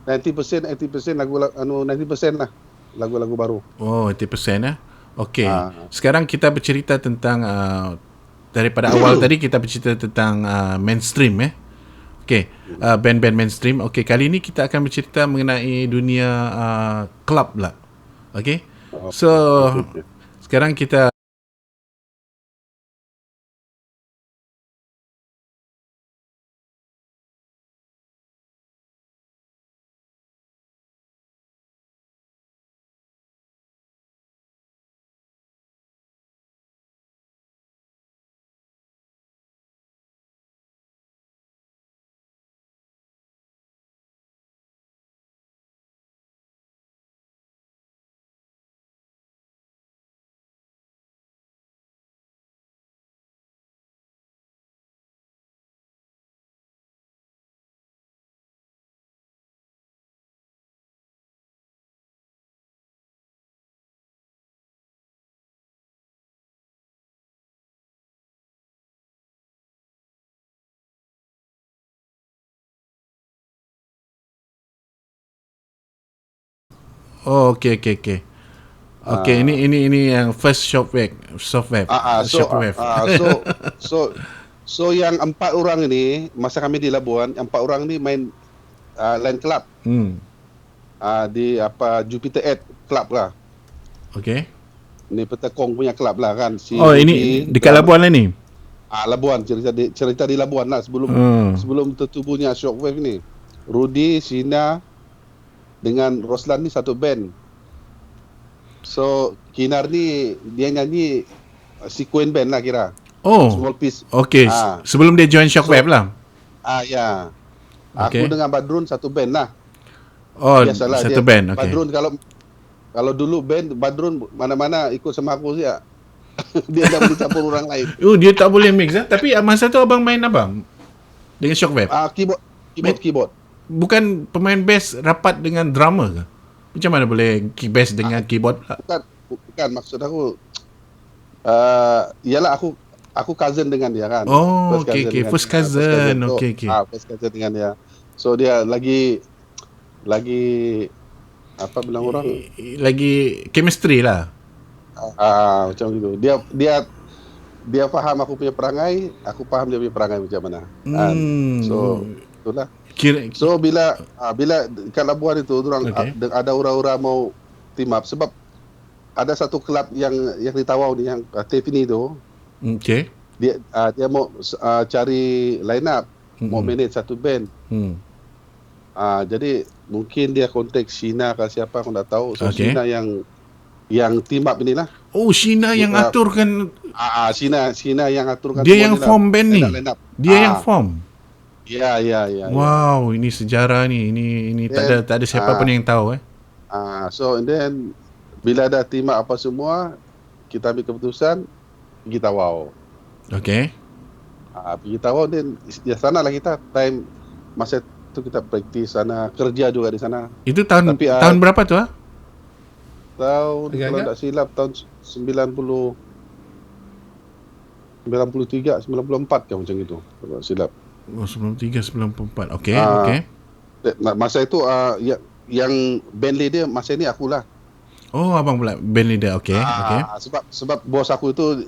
90% lagu 90% lah lagu-lagu baru. Oh, 80% lah. Okey. Sekarang kita bercerita tentang daripada awal tadi kita bercerita tentang mainstream, Okey, band-band mainstream. Okey, kali ini kita akan bercerita mengenai dunia club lah. Okey. So sekarang kita Oh, okey. Okey, ini yang first software. So yang 4 orang ini masa kami di Labuan, 4 orang ni main Land Club. Di Jupiter 8 Club lah. Okey. Ni Petekong punya club lah kan. Ini dekat Labuan lah ni. Labuan, cerita di Labuan lah sebelum tertubuhnya Shockwave ni. Rudy, Sina dengan Roslan ni satu band. So Kinar ni dia nyanyi sequence band lah kira. Oh. Small piece. Okey, sebelum dia join Shockwave lah. Ya. Okey. Aku dengan Badrun satu band lah. Oh, Biasalah satu dia, band. Okey. Badrun kalau dulu band Badrun mana-mana ikut sama aku saja. Dia tak boleh campur orang lain. Oh, dia tak boleh mix Tapi masa tu abang main abang dengan Shockwave. Keyboard. Bukan pemain bass rapat dengan drummer ke? Macam mana boleh bass dengan keyboard? Bukan maksud aku. Ialah aku cousin dengan dia kan. Oh, okey. First cousin. Okey. First cousin dengan dia. So dia lagi apa bilang orang? Lagi chemistry lah. Macam gitu. Dia faham aku punya perangai, aku faham dia punya perangai macam mana. So itulah. So bila kat Labuan itu orang ada orang-orang mau team up sebab ada satu kelab yang di Tawau ni yang Tiffany tu. Okey. Dia mau cari line up, mau manage satu band. Jadi mungkin dia kontak Sheena ke siapa aku tak tahu. So Sheena yang team up inilah. Oh, Sheena yang aturkan. Sheena yang aturkan. Dia yang form band ni. Dia yang form. Ya. Wow, ini sejarah ni. Ini tak ada siapa pun yang tahu So and then bila ada team up apa semua, kita ambil keputusan pergi Tawau. Okey. Pergi Tawau dan di sana lah kita time masa tu kita praktis sana, kerja juga di sana. Itu tahun berapa tu Tahun kalau tak silap tahun 93, 94 ke macam itu. Kalau silap. Oh, 93, 94. Okey. Masa itu yang band leader masa ni akulah. Oh, abang pula band leader. Okey. Sebab bos aku itu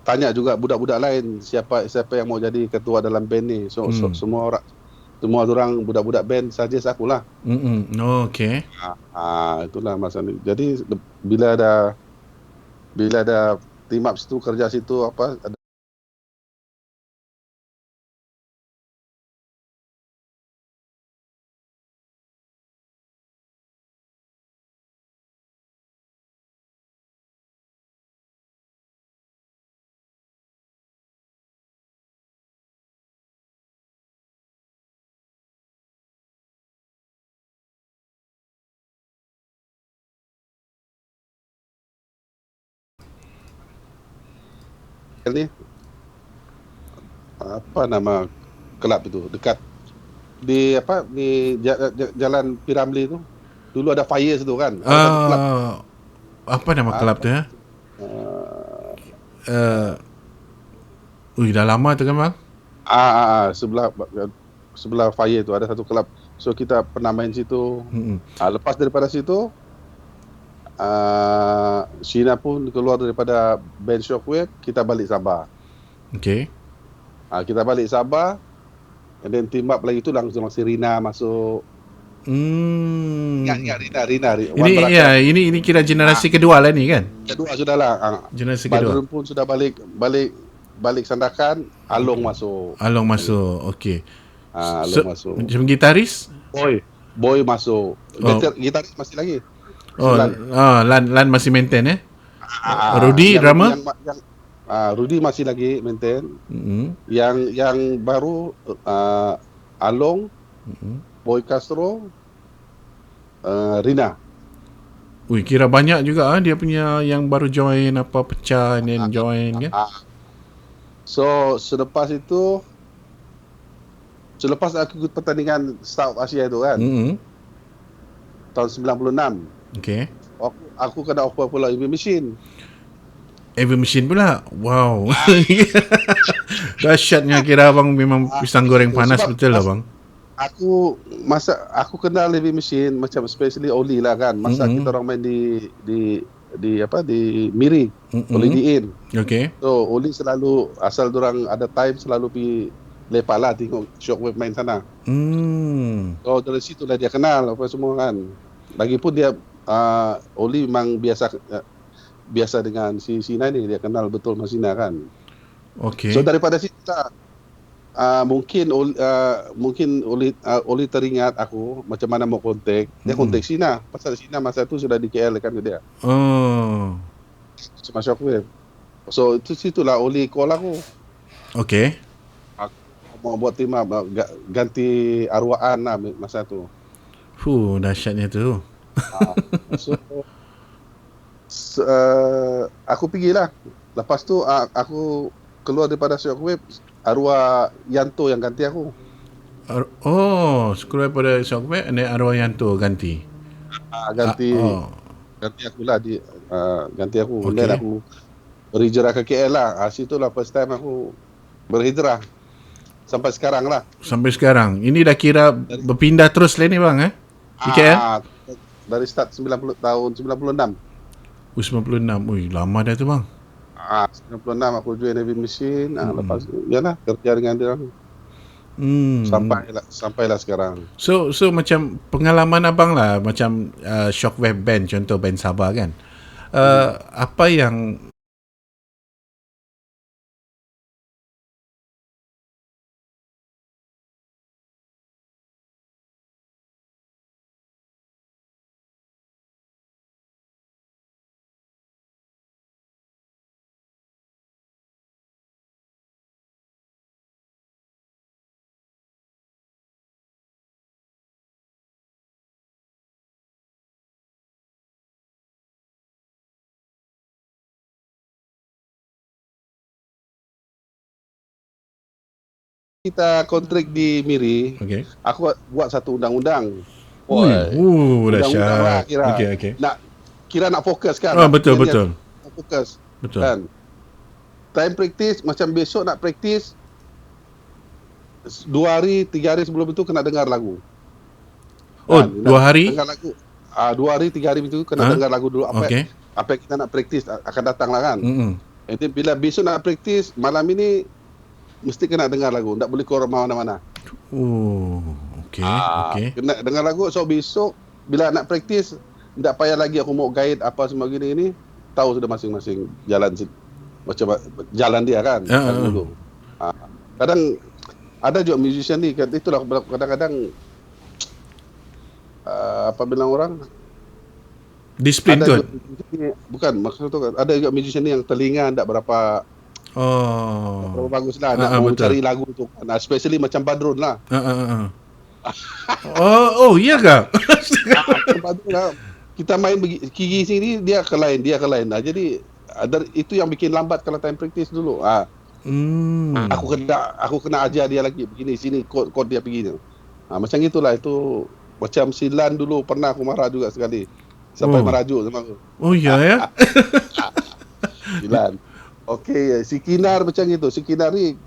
tanya juga budak-budak lain siapa yang mau jadi ketua dalam band ni. So semua orang budak-budak band suggest akulah. Oh, okey. Itulah masa ni. Jadi bila ada team up situ, kerja situ apa ada ni apa nama kelab itu dekat di Jalan Piramli tu dulu ada fire situ kan. Apa nama kelab tu dah lama tu kan bang? Sebelah fire tu ada satu kelab. So kita pernah main situ. Lepas daripada situ Sheena pun keluar daripada band Shockwave, kita balik Sabah. Okey. Kita balik Sabah, and then team up lagi tu langsung Rina masuk. Rina. Ini kira generasi kedua lah ni kan? Kedua sudah lah. Generasi kedua. Badrun pun sudah balik Sandakan, Along masuk. Okey. Along masuk. Macam gitaris? Boy masuk. Gitaris masih lagi. Lan masih maintain Rudy drummer? Rudy masih lagi maintain. Yang baru Along, Boy Castro, Rina. Kira banyak juga dia punya yang baru join pecah and join kan. So selepas aku ikut pertandingan South Asia itu kan. Tahun 96. Okey. Aku kena offer pula Heavy Machine. Heavy Machine pula. Wow. Dahsyatnya, kira abang memang pisang goreng panas betul lah bang. Aku kenal Heavy Machine macam especially Oli lah kan. Masa kita orang main di Miri, Oli di Inn. Okey. So Oli selalu asal orang ada time selalu pergi lepak lah tengok Shockwave main sana. So dari situ lah dia kenal apa semua kan. Lagipun dia Oli memang biasa dengan si Sina ni, dia kenal betul Mas Sina kan. Okey. So daripada situ mungkin Oli teringat aku macam mana mau kontak. Dia kontak Sina. Pasal Sina masa itu sudah di KL kan dia. Oh. Sama Shockwave. So itu situlah Oli call aku. Okay. Aku mau buat tim ganti arwaan lah masa tu. Dahsyatnya tu. Aku pergilah. Lepas tu aku keluar daripada Shockwave, arwah Yanto yang ganti aku. Sekolah pada Shockwave, ada arwah Yanto ganti. Ganti aku lah ganti aku. Okay. Dan aku berhijrah ke KL lah. Situlah first time aku berhijrah. Sampai sekarang lah. Sampai sekarang. Ini dah kira berpindah terus lah ni bang di KL? Dari start tahun 96. 96. Ui, lama dah tu bang. 96 aku join Heavy Machine. Lepas tu yalah kerja dengan dia. Sampailah sekarang. So macam pengalaman abang lah, macam Shockwave band, contoh band Sabah kan. Apa yang kita kontrak di Miri, aku buat satu undang-undang. Dahsyat lah kira. Okay. Nak fokus kan. Betul. Fokus. Betul. Kan? Time practice macam besok nak practice 2 hari 3 hari sebelum itu kena dengar lagu. 2 hari? Dengar lagu. 2 hari 3 hari itu kena dengar lagu dulu apa yang kita nak practice akan datang lah kan. Nanti bila besok nak practice malam ini mesti kena dengar lagu, tak boleh keluar mana-mana. Okay. Kena dengar lagu, so besok bila nak practice tak payah lagi aku mau guide apa semua gini tahu sudah masing-masing macam jalan dia kan. Kadang ada juga musician ni, itulah kadang-kadang apa bilang orang disiplin tu. Bukan, maksud tu ada juga musician ni yang telinga tak berapa bagus lah nak mau cari lagu tu kan. Especially macam Badrun lah. Iya kah? Badrun lah. Kita main Kiki sini dia ke lain. Jadi itu yang bikin lambat kalau time practice dulu. Aku kena ajar dia lagi begini sini kod dia begini. Macam itulah itu. Macam Silan dulu pernah aku marah juga sekali. Sampai merajuk sama aku. Ya. Silan. Okey, si Kinar macam itu. Si Kinar ni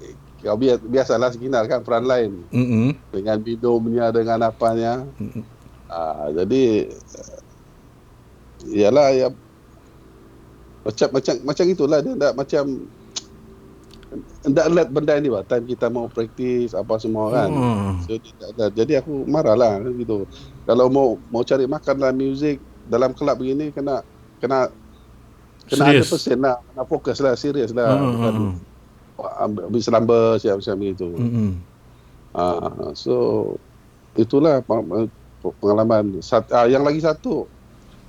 biasalah si Kinar kan front line. Dengan bidomnya, dengan apanya. Jadi iyalah ya macam itulah dia tak macam tak let benda ni time kita mau praktis apa semua kan. Jadi aku marahlah gitu. Kalau mau cari makan dalam music dalam kelab begini kena 100% lah, kena fokus lah, serius lah. Habis lambat macam itu. So itulah pengalaman. Yang lagi satu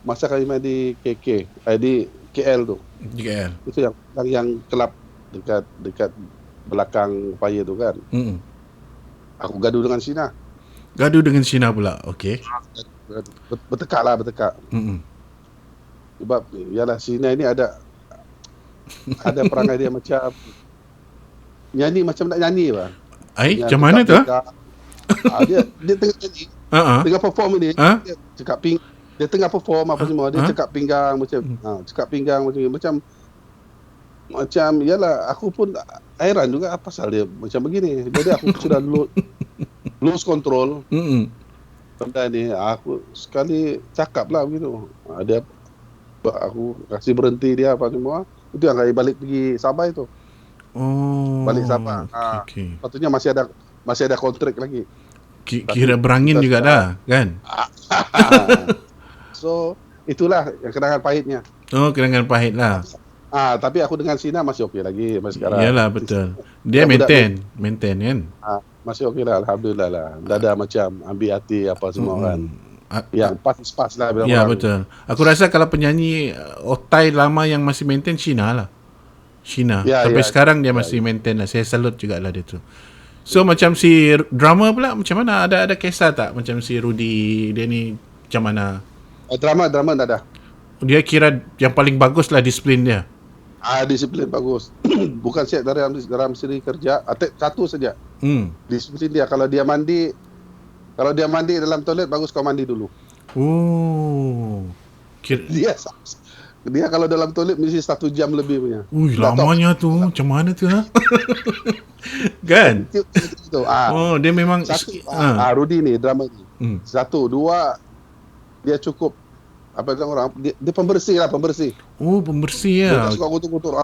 masa kami main di KK, di KL tu. Di KL. Itu yang kelab dekat belakang Paya tu kan. Aku gaduh dengan Sina. Gaduh dengan Sina pula. Okey. Bertekak. Sebab yalah Sina ini ada perangai dia macam nyanyi macam nak nyanyi bang. Macam mana tu? Dia tengah nyanyi. Tengah perform ni. Dia cakap dia tengah perform apa semua. Dia cakap pinggang macam yalah aku pun heran juga apa pasal dia macam begini. Jadi aku sudah lose control. Benda ni aku sekali cakap lah begitu. Aku kasih berhenti dia apa semua. Itu yang kaya balik pergi Sabah itu. Balik Sabah. Patutnya masih ada kontrak lagi. Kira berangin juga dah kan. So itulah yang kenangan pahitnya. Kenangan pahit lah. Tapi aku dengan Sina masih okey lagi sampai sekarang. Iyalah, betul. Dia Budak-budak maintain kan. masih okey lah, alhamdulillah lah. Dah ada macam ambil hati apa semua kan. Yang pas lah bilang Ya, orang. betul. Aku rasa kalau penyanyi otai lama yang masih maintain Sheena lah. Sheena. Sampai sekarang dia masih maintain lah. Saya salut jugalah dia tu. So macam si drummer pula macam mana? Ada kisah tak macam si Rudy dia ni macam mana? Drama tak ada. Dia kira yang paling bagus lah disiplin dia. Disiplin bagus. Bukan siap dalam siri kerja, satu saja. Disiplin dia. Kalau dia mandi dalam toilet, bagus kau mandi dulu. Oh. Dia kalau dalam toilet mesti 1 jam lebih punya. Lamanya tu. Macam mana tu ha? Kan? Oh, dia memang satu. Rudy ni drama ni. 1, 2 dia cukup apa bilang orang dia pembersih. Oh, pembersih Dia ya. tak suka kotor-kotor.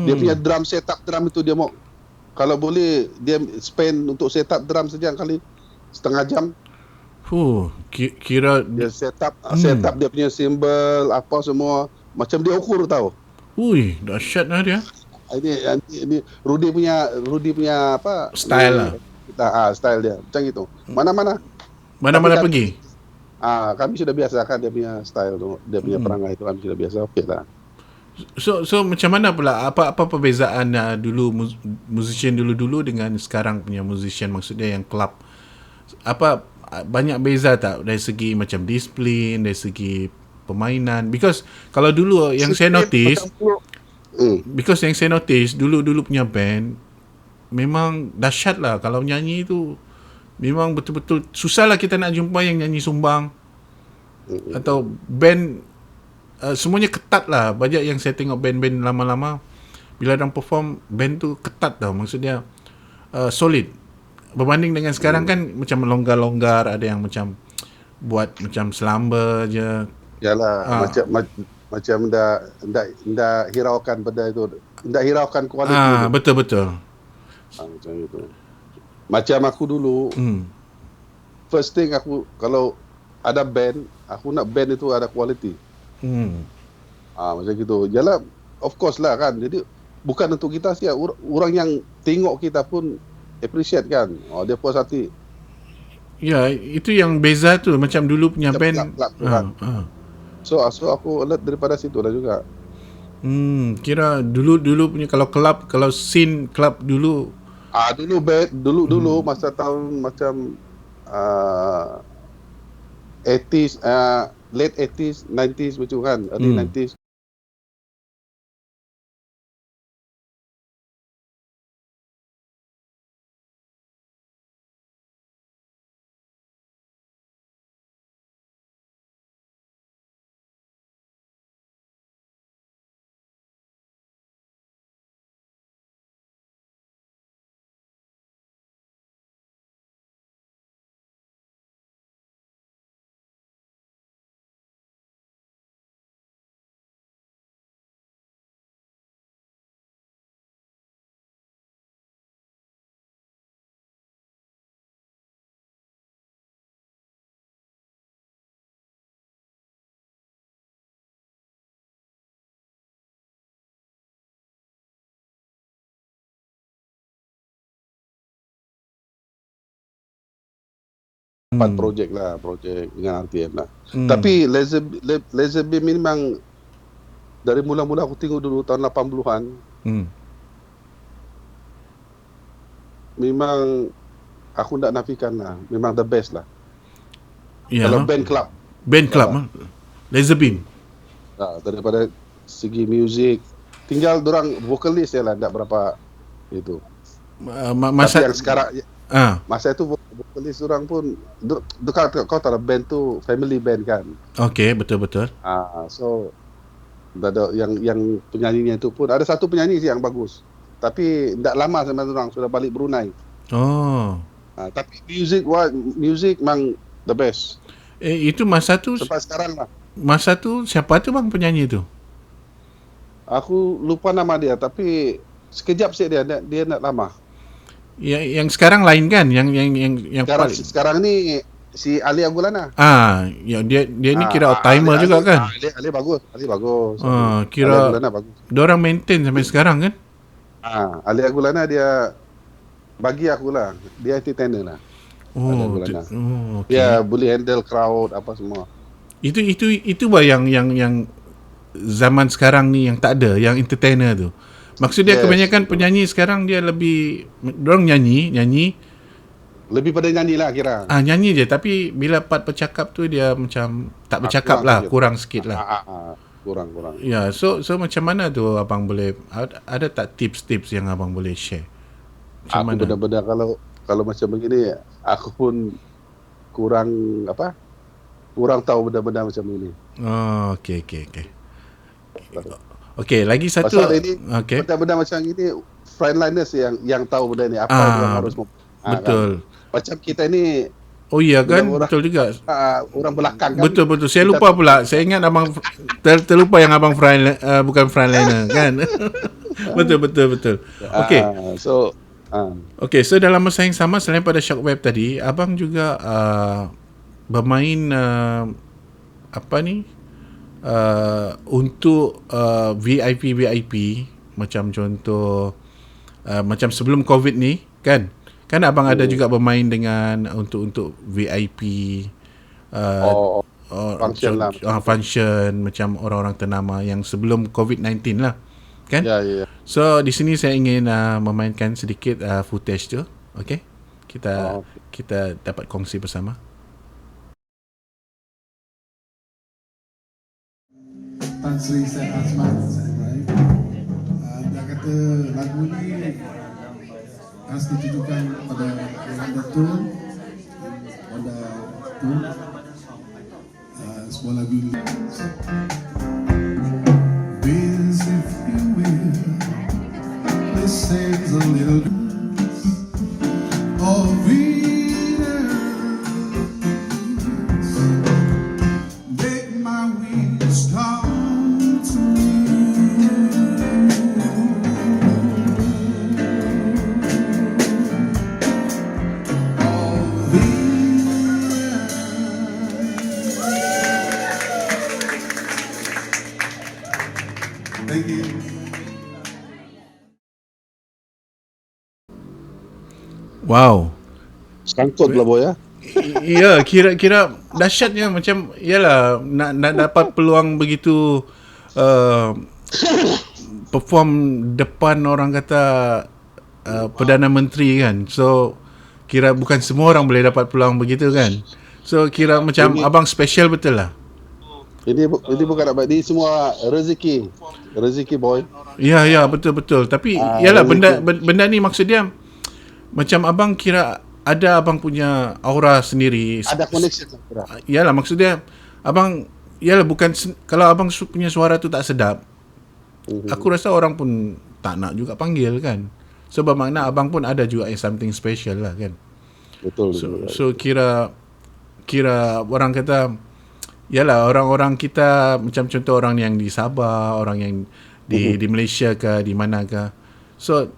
Dia punya setup drum itu dia mau kalau boleh dia spend untuk setup drum saja kali setengah jam. Kira Dia setup dia punya cymbal apa semua macam dia ukur tahu. Ui, dahsyat lah dia. Ini Rudy punya apa? Style lah. Style dia. Macam itu. Mana-mana pergi. Kami sudah biasa kan dia punya style tu, dia punya perangai itu kami sudah biasa. Okey lah. So macam mana pula apa perbezaan dulu musician dulu dengan sekarang punya musician, maksudnya yang club? Apa banyak beza tak dari segi macam disiplin, dari segi permainan? Because kalau dulu yang saya notice dulu punya band memang dahsyat lah. Kalau nyanyi tu memang betul-betul susah lah kita nak jumpa yang nyanyi sumbang atau band semuanya ketat lah. Banyak yang saya tengok band-band lama-lama bila orang perform band tu ketat tau, maksudnya solid. Berbanding dengan sekarang kan macam longgar-longgar, ada yang macam buat macam selamba je. Yalah, macam ndak hiraukan benda itu, ndak hiraukan kualiti. Betul. Macam itu. Macam aku dulu, first thing aku kalau ada band, aku nak band itu ada kualiti. Macam gitu. Yalah, of course lah kan. Jadi bukan untuk kita sih, orang yang tengok kita pun appreciate kan. Dia puas hati. Ya, itu yang beza tu macam dulu punya band. So aku alert daripada situ lah juga. Kira dulu punya kalau scene club dulu. Dulu masa tahun macam 80s, late 80s, 90s macam kan, early 90s. Empat projek dengan RTM lah. Tapi Laser Beam memang dari mula-mula aku tengok dulu tahun 80-an. Memang aku tak nafikan lah, memang the best lah. Kalau band club Laser Beam. Daripada segi music, tinggal dorang vokalis je lah, tak berapa itu. Tapi yang sekarang masa itu vokalis orang pun kau tahu band tu family band kan. Okey, betul. So ada yang penyanyinya itu pun ada satu penyanyi sih yang bagus. Tapi tak lama sama orang sudah balik Brunei. Tapi music memang the best. Itu masa tu sampai sekarang lah. Masa tu siapa tu bang penyanyi tu? Aku lupa nama dia, tapi sekejap sih dia nak lama. Yang sekarang lain kan, yang sekarang ni si Ali Agulana. Ya dia ni kira timer juga kan? Ali bagus. Ali bagus. Kira Ali Agulana bagus. diorang maintain sampai sekarang kan? Ali Agulana dia bagi aku lah, dia entertainer lah. Okay. Dia boleh handle crowd apa semua. Itu bah yang zaman sekarang ni yang tak ada, yang entertainer tu. Maksudnya kebanyakan penyanyi sekarang dia lebih dorang nyanyi lebih pada nyanyi lah kira. Nyanyi je, tapi bila part bercakap tu dia macam tak bercakap kurang sikit lah. Kurang. Ya, so macam mana tu abang boleh ada tak tips-tips yang abang boleh share? Macam aku mana? benar-benar kalau macam begini aku pun kurang tahu benar-benar macam ini. Okey. Okey, lagi satu. Pasal ini benda-benda macam ini frontliners yang tahu benda ni apa yang harus betul. Kan? Macam kita ni kan betul juga. Orang belakang kan. Betul. Saya lupa pula. Saya ingat abang terlupa yang abang bukan frontliner kan. betul. Okey. Okey, so dalam masa yang sama selain pada Shockwave tadi, abang juga bermain untuk VIP macam contoh macam sebelum COVID ni kan abang ada juga bermain dengan untuk VIP function macam orang-orang ternama yang sebelum COVID-19 lah kan. So di sini saya ingin memainkan sedikit footage tu. Okey, kita dapat kongsi bersama. Tan Sri Syed Azman, right? Dia kata lagu ni harus ditujukan pada Wanda Tun, sebuah lagu ni. Biz, if you will, this sings a little of Venus. Make my wings come true. Of Venus. Thank you. Wow. Sangkut lah boy ya. Ya, kira dahsyatnya macam yalah nak dapat peluang begitu perform depan orang kata Perdana Menteri kan. So kira bukan semua orang boleh dapat peluang begitu kan. So kira macam abang special betul lah. Ini bukan apa, ini semua rezeki boy. Ya betul. Tapi yalah benda ni maksud dia macam abang kira ada abang punya aura sendiri. Ada connection lah. Yalah maksud dia abang bukan kalau abang punya suara tu tak sedap. Aku rasa orang pun tak nak juga panggil kan. Sebab makna abang pun ada juga something special lah kan. Betul. So kira orang kata yalah orang-orang kita macam contoh orang yang di Sabah, orang yang di Malaysia ke di mana ke. So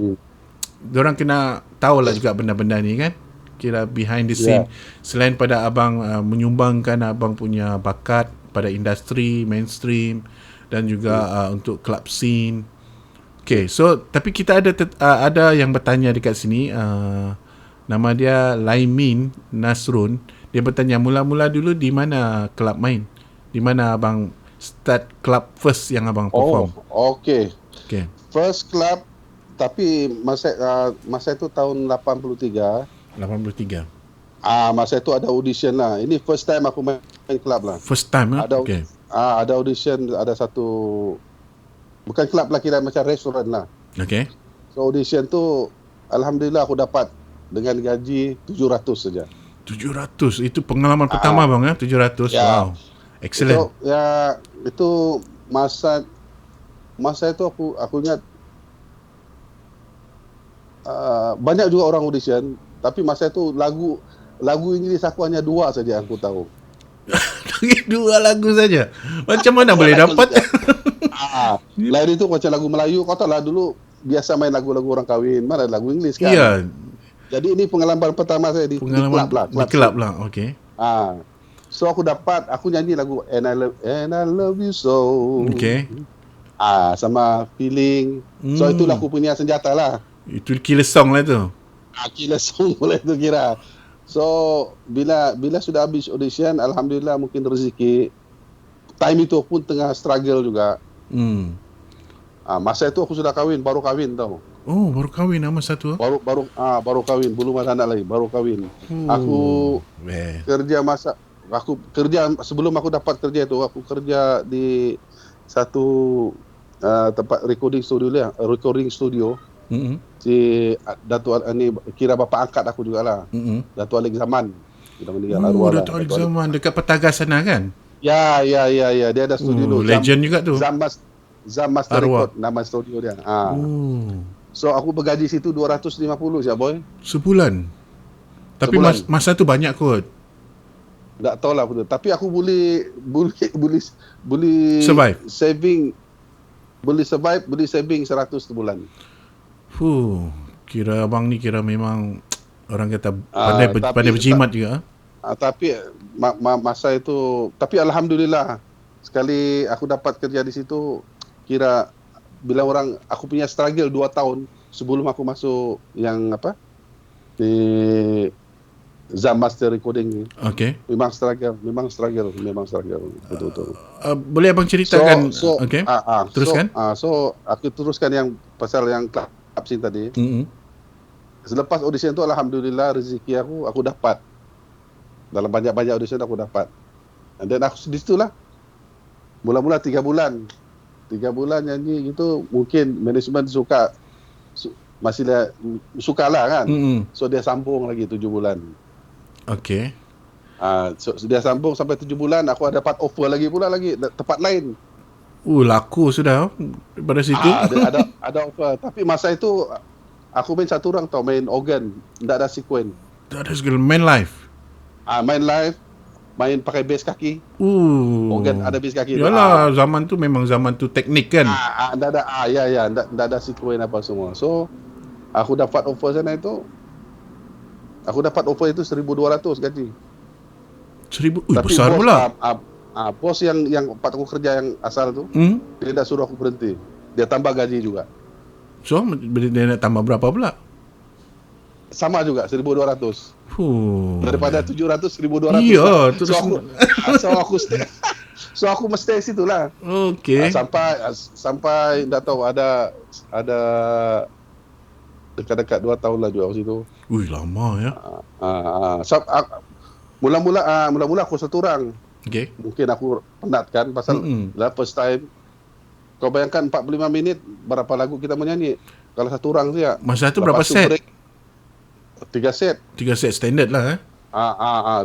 diorang kena tahulah juga benda-benda ni kan. Kira behind the scene selain pada abang menyumbangkan abang punya bakat pada industri mainstream dan juga untuk club scene. Okay, so tapi kita ada yang bertanya dekat sini, nama dia Laimin Nasrun. Dia bertanya mula-mula dulu di mana club main, di mana abang start club first yang abang perform. Okay. First club, tapi masa itu tahun 83. Masa itu ada audition lah. Ini first time aku main club lah. First time lah? Ada audition, ada satu, bukan club lah, kira macam restoran lah. Okay. So audition tu Alhamdulillah aku dapat dengan gaji 700 saja. 700? Itu pengalaman pertama bang ya? 700? Wow. Excellent. Itu masa itu aku ingat banyak juga orang audition. Tapi masa itu lagu Inggeris aku hanya 2 saja aku tahu. 2 lagu saja. Macam mana boleh dapat? Lain itu macam lagu Melayu. Kau tahu lah dulu biasa main lagu-lagu orang kahwin. Mana lagu Inggeris kan? Ya. Jadi ini pengalaman pertama saya di club lah. Di club lah, okey. So aku nyanyi lagu And I Love You So. Okay. Sama Feeling. So itulah aku punya senjata lah. Itu killer song lah tu. Killer song boleh tu kira. So bila sudah habis audition, alhamdulillah mungkin rezeki. Time itu pun tengah struggle juga. Masa itu aku sudah baru kahwin tau. Oh, baru kahwin masa tu. Baru kahwin, belum ada anak lagi, baru kahwin. Aku kerja sebelum aku dapat kerja itu, aku kerja di satu tempat recording studio. Si Datuk ni kira bapa angkat aku jugalah. Datuk Alex Zaman. Kita meninggal arwah. Datuk Alex Zaman dekat Petagas sana kan? Ya, dia ada studio tu. Legend juga tu. Zam Master Record nama studio dia. So aku bergaji situ 250 siap boy. Sebulan. Tapi masa tu banyak kot. Tak tahulah betul. Tapi aku boleh survive. Boleh saving 100 sebulan. Kira abang ni memang orang kata pandai berjimat juga. Tapi masa itu, tapi alhamdulillah sekali aku dapat kerja di situ, kira bila aku punya struggle 2 tahun sebelum aku masuk yang di Zam Master Recording ni. Okay. Memang struggle betul-betul. Boleh abang ceritakan? Teruskan. So aku teruskan yang pasal yang club scene tadi. Selepas audition tu alhamdulillah rezeki aku dapat. Dalam banyak-banyak audition aku dapat. And then aku di situlah. Mula-mula 3 bulan. 3 bulan nyanyi gitu, mungkin manajemen masih sukalah kan. So dia sambung lagi 7 bulan. Okay. So dia sambung sampai 7 bulan, aku ada dapat offer lagi tempat lain. Laku sudah daripada situ. Ada offer, tapi masa itu aku main satu orang tau, main organ, tak ada sequence. Tak ada segala, main live. Main live, main pakai bass kaki. Organ ada bass kaki. Yalah, zaman tu memang zaman tu teknik kan. Tak ada sequence apa semua. So aku dapat offer sana itu. Aku dapat offer itu 1,200 gaji. 1,000? Besar bos, pula. Bos yang tempat aku kerja yang asal tu, dia dah suruh aku berhenti. Dia tambah gaji juga. So, dia nak tambah berapa pula? Sama juga, 1,200. Daripada 700, 1,200. Iya, terus so aku mesti situ lah. Okay. Sampai tak tahu ada dekat-dekat 2 tahun lah juga situ. Lama ya. Mula-mula aku satu orang. Okay. Mungkin aku penat kan pasal first time. Kau bayangkan 45 minit berapa lagu kita menyanyi. Kalau satu orang saja. Masa tu berapa set? Break, 3 set. 3 set standard lah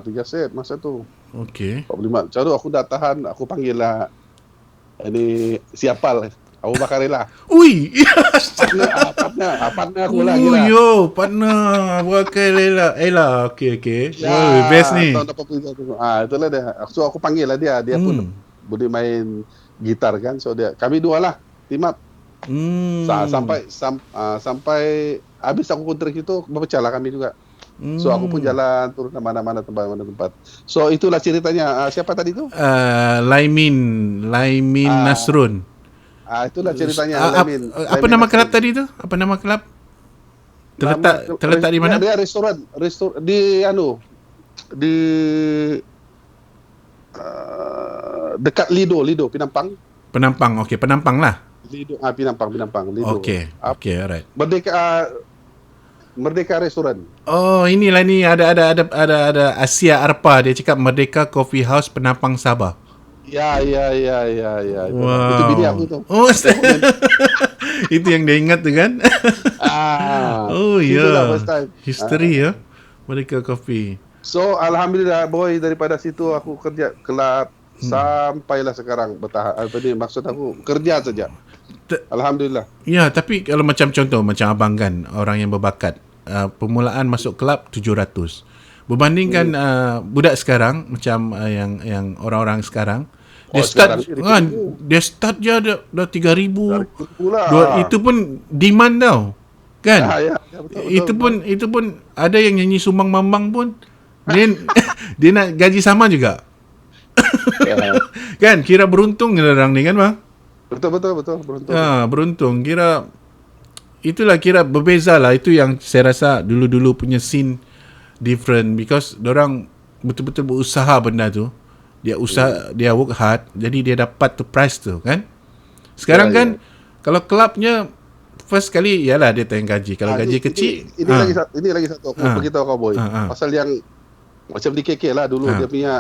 3 set masa tu. Okay. 45. Jadi aku dah tahan, aku panggil lah ini siapal. Abu Bakar Lela. Ui. Partner aku lah gila. Partner Abu Bakar Lela. Okay. Best ni. Itulah dia. So aku panggil lah dia. Dia pun boleh main gitar kan. So kami dua lah team up. Sampai habis aku kontrak itu berpecah lah kami juga. So aku pun jalan turun ke mana-mana tempat. So itulah ceritanya. Siapa tadi tu? Laimin Nasrun. Itulah ceritanya. Apa nama kelab tadi tu? Apa nama kelab? Terletak di mana? Dia restoran di dekat Lido Penampang. Okey, Penampang lah. Lido Penampang Lido. Okey, alright. Merdeka restoran. Oh, inilah ni ada Asia Arpa, dia cakap Merdeka Coffee House Penampang Sabah. Ya. Wow. Itu bini aku tu. Oh, itu yang dia ingat tu kan? History ya. Merdeka Coffee. So alhamdulillah boy, daripada situ aku kerja kelab sampailah sekarang bertahan. Maksud aku kerja saja. Alhamdulillah. Ya, tapi kalau macam contoh macam abang kan, orang yang berbakat, permulaan masuk kelab 700. Berbandingkan budak sekarang macam yang orang-orang sekarang, dia start je dah 3,000. Itu pun demand tau. Kan? Betul. Itu pun ada yang nyanyi Sumbang Mambang pun dia nak gaji sama juga. Kan kira beruntung orang ni kan bang? Betul beruntung. Beruntung. Itulah kira berbeza lah. Itu yang saya rasa dulu punya scene different, because dorang betul-betul berusaha benda tu. Dia dia work hard, jadi dia dapat tu prize tu kan. Sekarang kan kalau klubnya first kali ialah dia tayang gaji. Kalau gaji kecil ini lagi satu aku beritahu kau boy. Pasal yang macam di KK lah dulu dia punya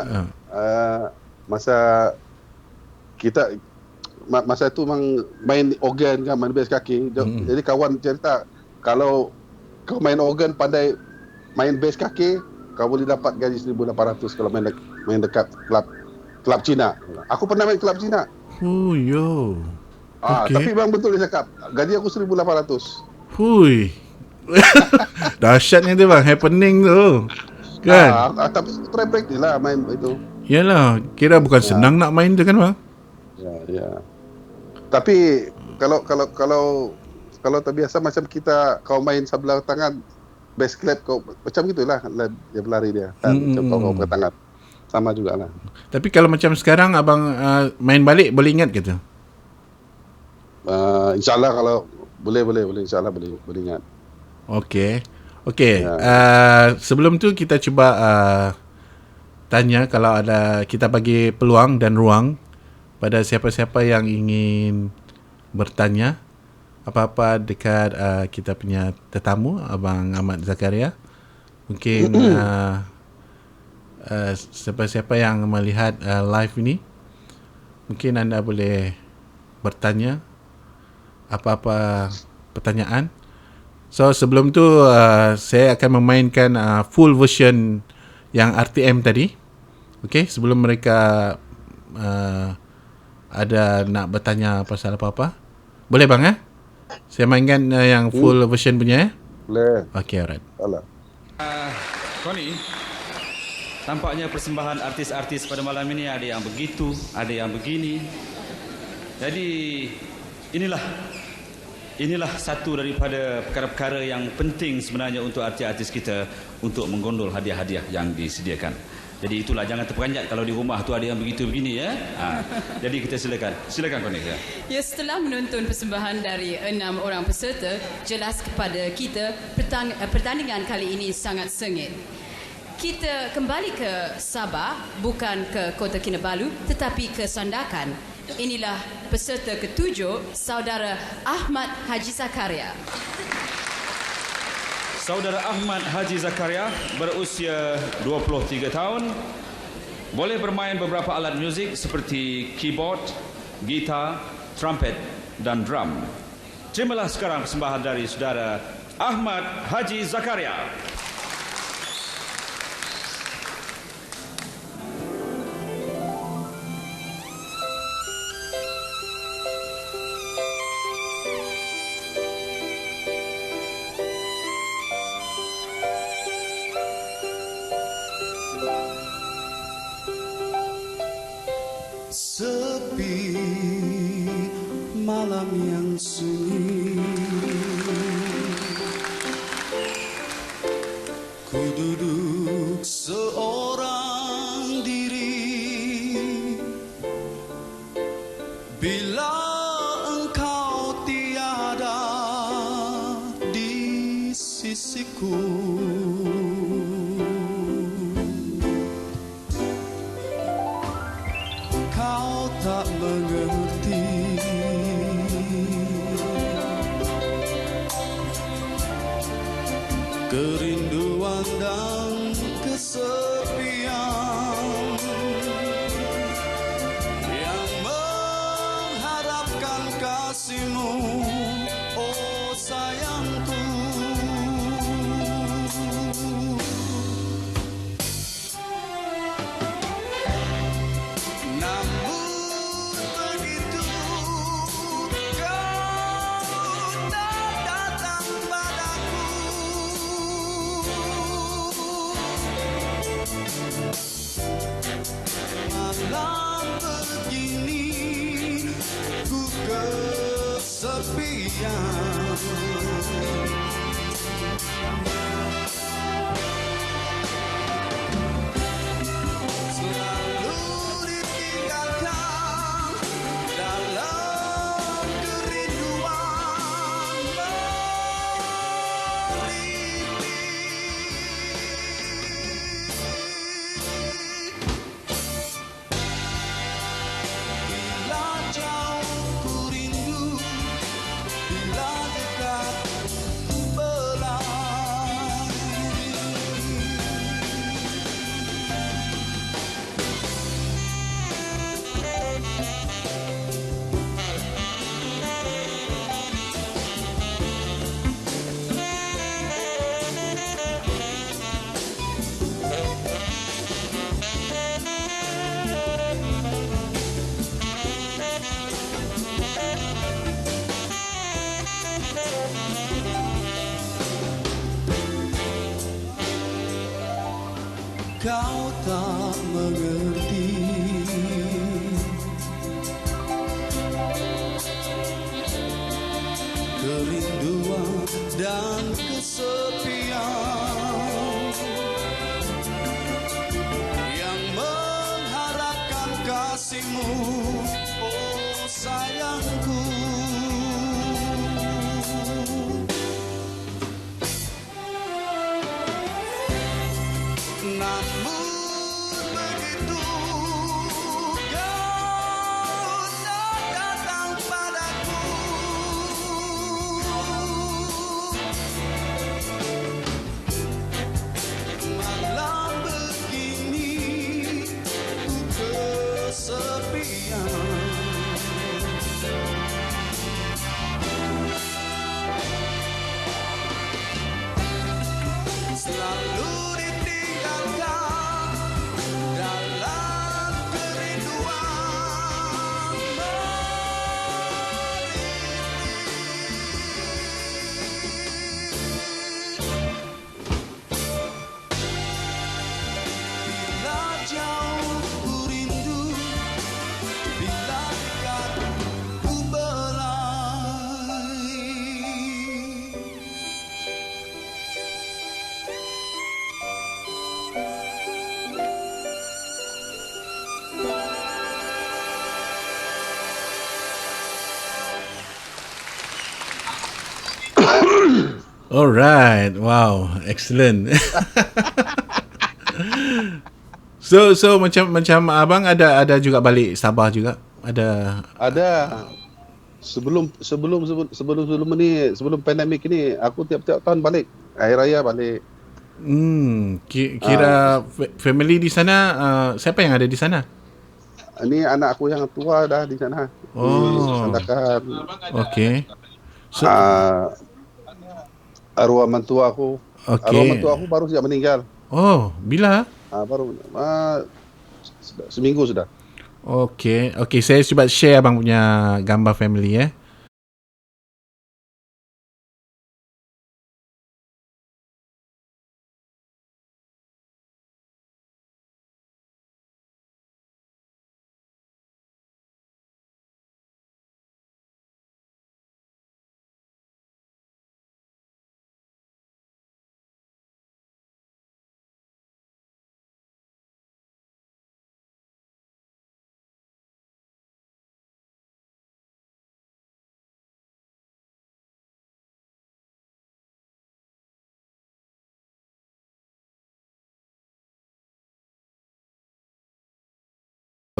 masa kita masa tu memang main organ kan, main bass kaki. Jadi kawan cerita kalau kau main organ pandai main bass kaki, kau boleh dapat gaji 1,800 kalau main dekat klub Cina. Aku pernah main klub Cina. Oh yo. Okay. Tapi bang betul dia cakap, gaji aku 1,800. Hui. Dahsyatnya tu bang, happening tu. Kan? Tapi try practice lah main itu. Yalah, kira bukan senang nak main tu kan bang? Ya. Tapi kalau terbiasa macam kita, kau main sebelah tangan bass clap kau macam gitulah dia berlari dia. Macam kau pakai tangan. Sama jugalah. Tapi kalau macam sekarang abang main balik boleh ingat ke tu? InsyaAllah kalau boleh InsyaAllah boleh ingat. Okey. Sebelum tu kita cuba tanya, kalau ada, kita bagi peluang dan ruang pada siapa-siapa yang ingin bertanya apa-apa dekat kita punya tetamu Abang Ahmad Zakaria. Mungkin siapa-siapa yang melihat live ini, mungkin anda boleh bertanya apa-apa pertanyaan. So sebelum tu saya akan memainkan full version yang RTM tadi. Okay, sebelum mereka ada nak bertanya pasal apa-apa. Boleh bang saya mainkan yang full version punya Boleh. Okay, alright. Connie, tampaknya persembahan artis-artis pada malam ini ada yang begitu, ada yang begini. Jadi inilah satu daripada perkara-perkara yang penting sebenarnya untuk artis-artis kita untuk menggondol hadiah-hadiah yang disediakan. Jadi itulah, jangan terperanjat kalau di rumah tu ada yang begitu begini ya. Jadi kita silakan Connie ya. Ya, setelah menonton persembahan dari 6 orang peserta, jelas kepada kita pertandingan kali ini sangat sengit. Kita kembali ke Sabah, bukan ke Kota Kinabalu tetapi ke Sandakan. Inilah peserta ketujuh, saudara Ahmad Haji Zakaria. Saudara Ahmad Haji Zakaria berusia 23 tahun. Boleh bermain beberapa alat muzik seperti keyboard, gitar, trumpet dan drum. Terimalah sekarang persembahan dari saudara Ahmad Haji Zakaria. Sepi malam yang sunyi, ku duduk seorang diri. Bila engkau tiada di sisiku, kau tak mengerti kerinduan dan kesepian yang mengharapkan kasihmu, oh sayangku. Malam begini ku kesepian, kau tak mengerti. Kerinduan dan kesepian yang mengharapkan kasihmu, oh sayangku. Namun begitu kau tak datang padaku, malam begini ku kesepian. Selalu ditinggalkan dalam kerinduan bila jauh ku rindu, bila dekat ku belai. Alright, wow, excellent. So macam abang ada juga balik Sabah juga? Ada. Sebelum ni, sebelum pandemik ini, aku tiap-tiap tahun balik. Hari raya balik. Kira family di sana, siapa yang ada di sana? Ini anak aku yang tua dah di sana. Di Sandakan. Okay. So, Arwah mentua aku. Okay. Arwah mentua aku baru saja meninggal. Oh, bila? Baru seminggu sudah. Okay, saya cuba share abang punya gambar family .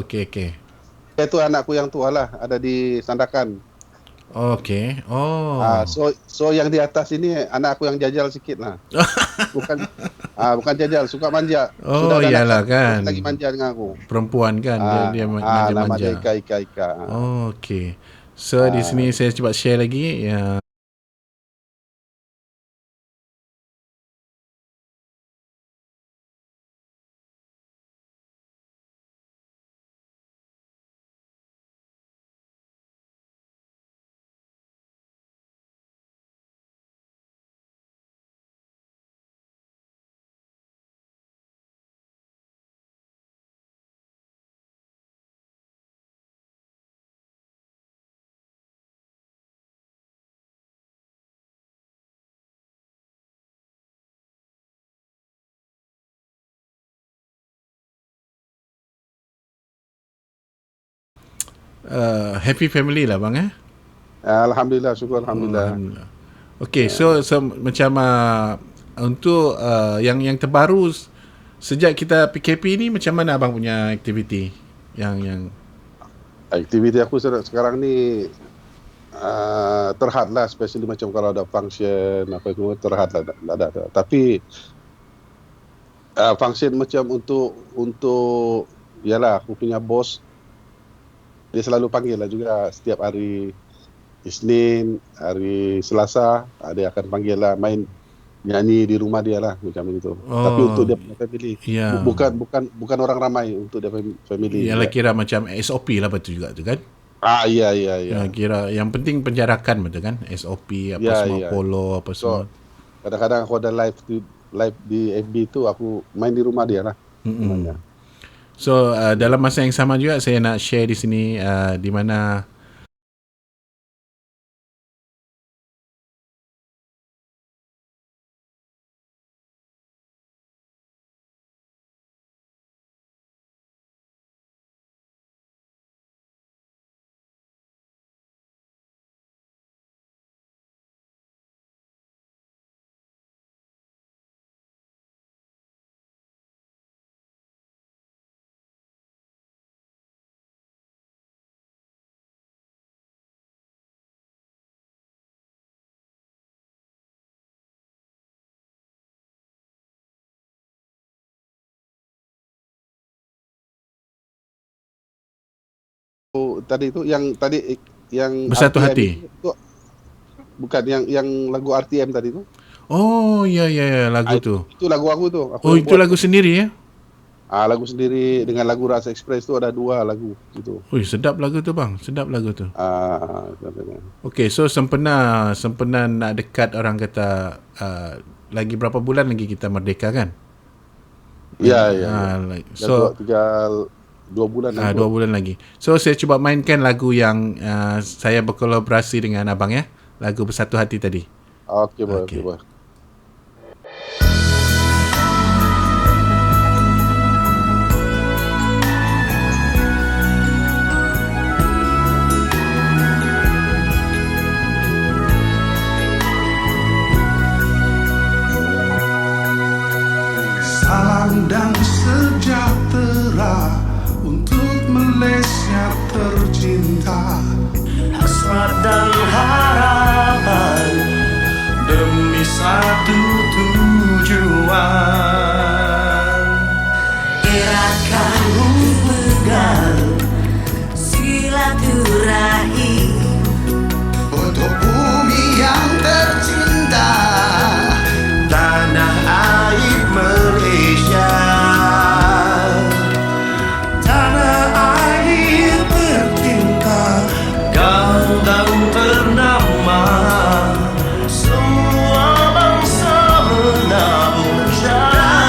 Okay. Itu anakku yang tua lah, ada di Sandakan. Okay. So yang di atas ini anakku yang jajal sikit lah. Bukan jajal, suka manja. Oh, iyalah kan. Lagi manja dengan aku. Perempuan kan, dia manja-manja. Nama dia Ika. Okay. So di sini saya cuba share lagi ya. Happy family lah bang Alhamdulillah, syukur alhamdulillah. Okay, so macam untuk yang terbaru sejak kita PKP ni, macam mana abang punya aktiviti yang aktiviti aku sekarang ni terhad lah, especially macam kalau ada function apa itu terhad lah, ada. Tapi function macam untuk yalah, aku punya bos dia selalu panggil lah juga setiap hari Isnin, hari Selasa, dia akan panggil lah main nyanyi di rumah dia lah macam itu. Tapi untuk dia punya family, bukan orang ramai, untuk dia family. Yalah, kira macam SOP lah betul juga tu kan? Iya. Kira yang penting penjarakan betul kan? SOP apa semua polo apa semua. Kadang-kadang aku ada live di FB tu, aku main di rumah dia lah. sebenarnya. So dalam masa yang sama juga saya nak share di sini di mana Tadi itu yang Bersatu RTM Hati. itu bukan yang lagu RTM tadi itu. Oh ya lagu tu. Itu lagu aku tuh. Oh yang itu buat. lagu sendiri ya? Lagu sendiri dengan lagu Rasa Express itu ada 2 lagu gitu. Ui, sedap lagu tu bang, sedap lagu tu. Contohnya. Okay, so sempena nak dekat orang kata lagi berapa bulan lagi kita merdeka kan? Ya. So tinggal 2 bulan lagi. 2 bulan lagi. So saya cuba mainkan lagu yang saya berkolaborasi dengan abang ya. Lagu Bersatu Hati tadi. Okey, boleh. Okey. Salam dan sejahtera untuk Malaysia tercinta. Hasrat dan harapan demi satu tujuan. Gerakan pegang silaturahim Untuk bumi yang tercinta, Tanah air Malaysia, tanah air tercinta, gandang ternama, semua bangsa menabung jalan.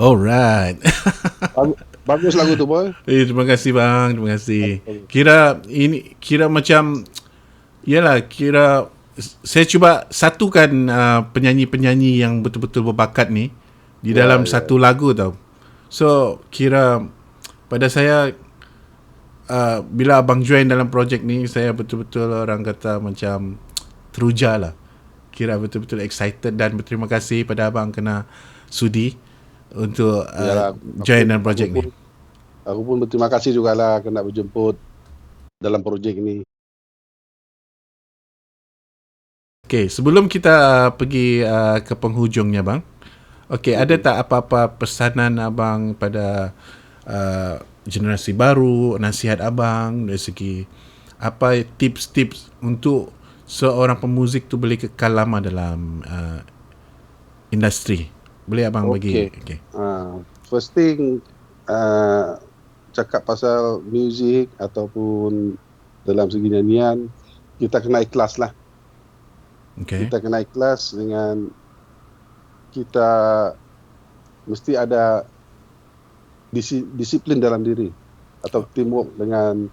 Alright. Bagus lagu tu boy. Terima kasih bang, terima kasih. Kira macam, yalah, kira saya cuba satukan penyanyi-penyanyi yang betul-betul berbakat ni di dalam satu lagu tau. So kira pada saya bila abang join dalam projek ni, saya betul-betul orang kata macam teruja lah. Kira betul-betul excited dan berterima kasih pada abang kena sudi untuk join dalam projek ni. Aku pun berterima kasih jugalah kena berjemput dalam projek ni. Okay, sebelum kita pergi ke penghujungnya bang, okay, ada tak apa-apa pesanan abang pada generasi baru, nasihat abang dari segi apa tips-tips untuk seorang pemuzik tu boleh kekal lama dalam industri? Boleh abang bagi? Okay. First thing, cakap pasal music ataupun dalam segi nyanyian, kita kena ikhlas lah. Okay. Kita kena ikhlas dengan kita mesti ada disiplin dalam diri atau teamwork dengan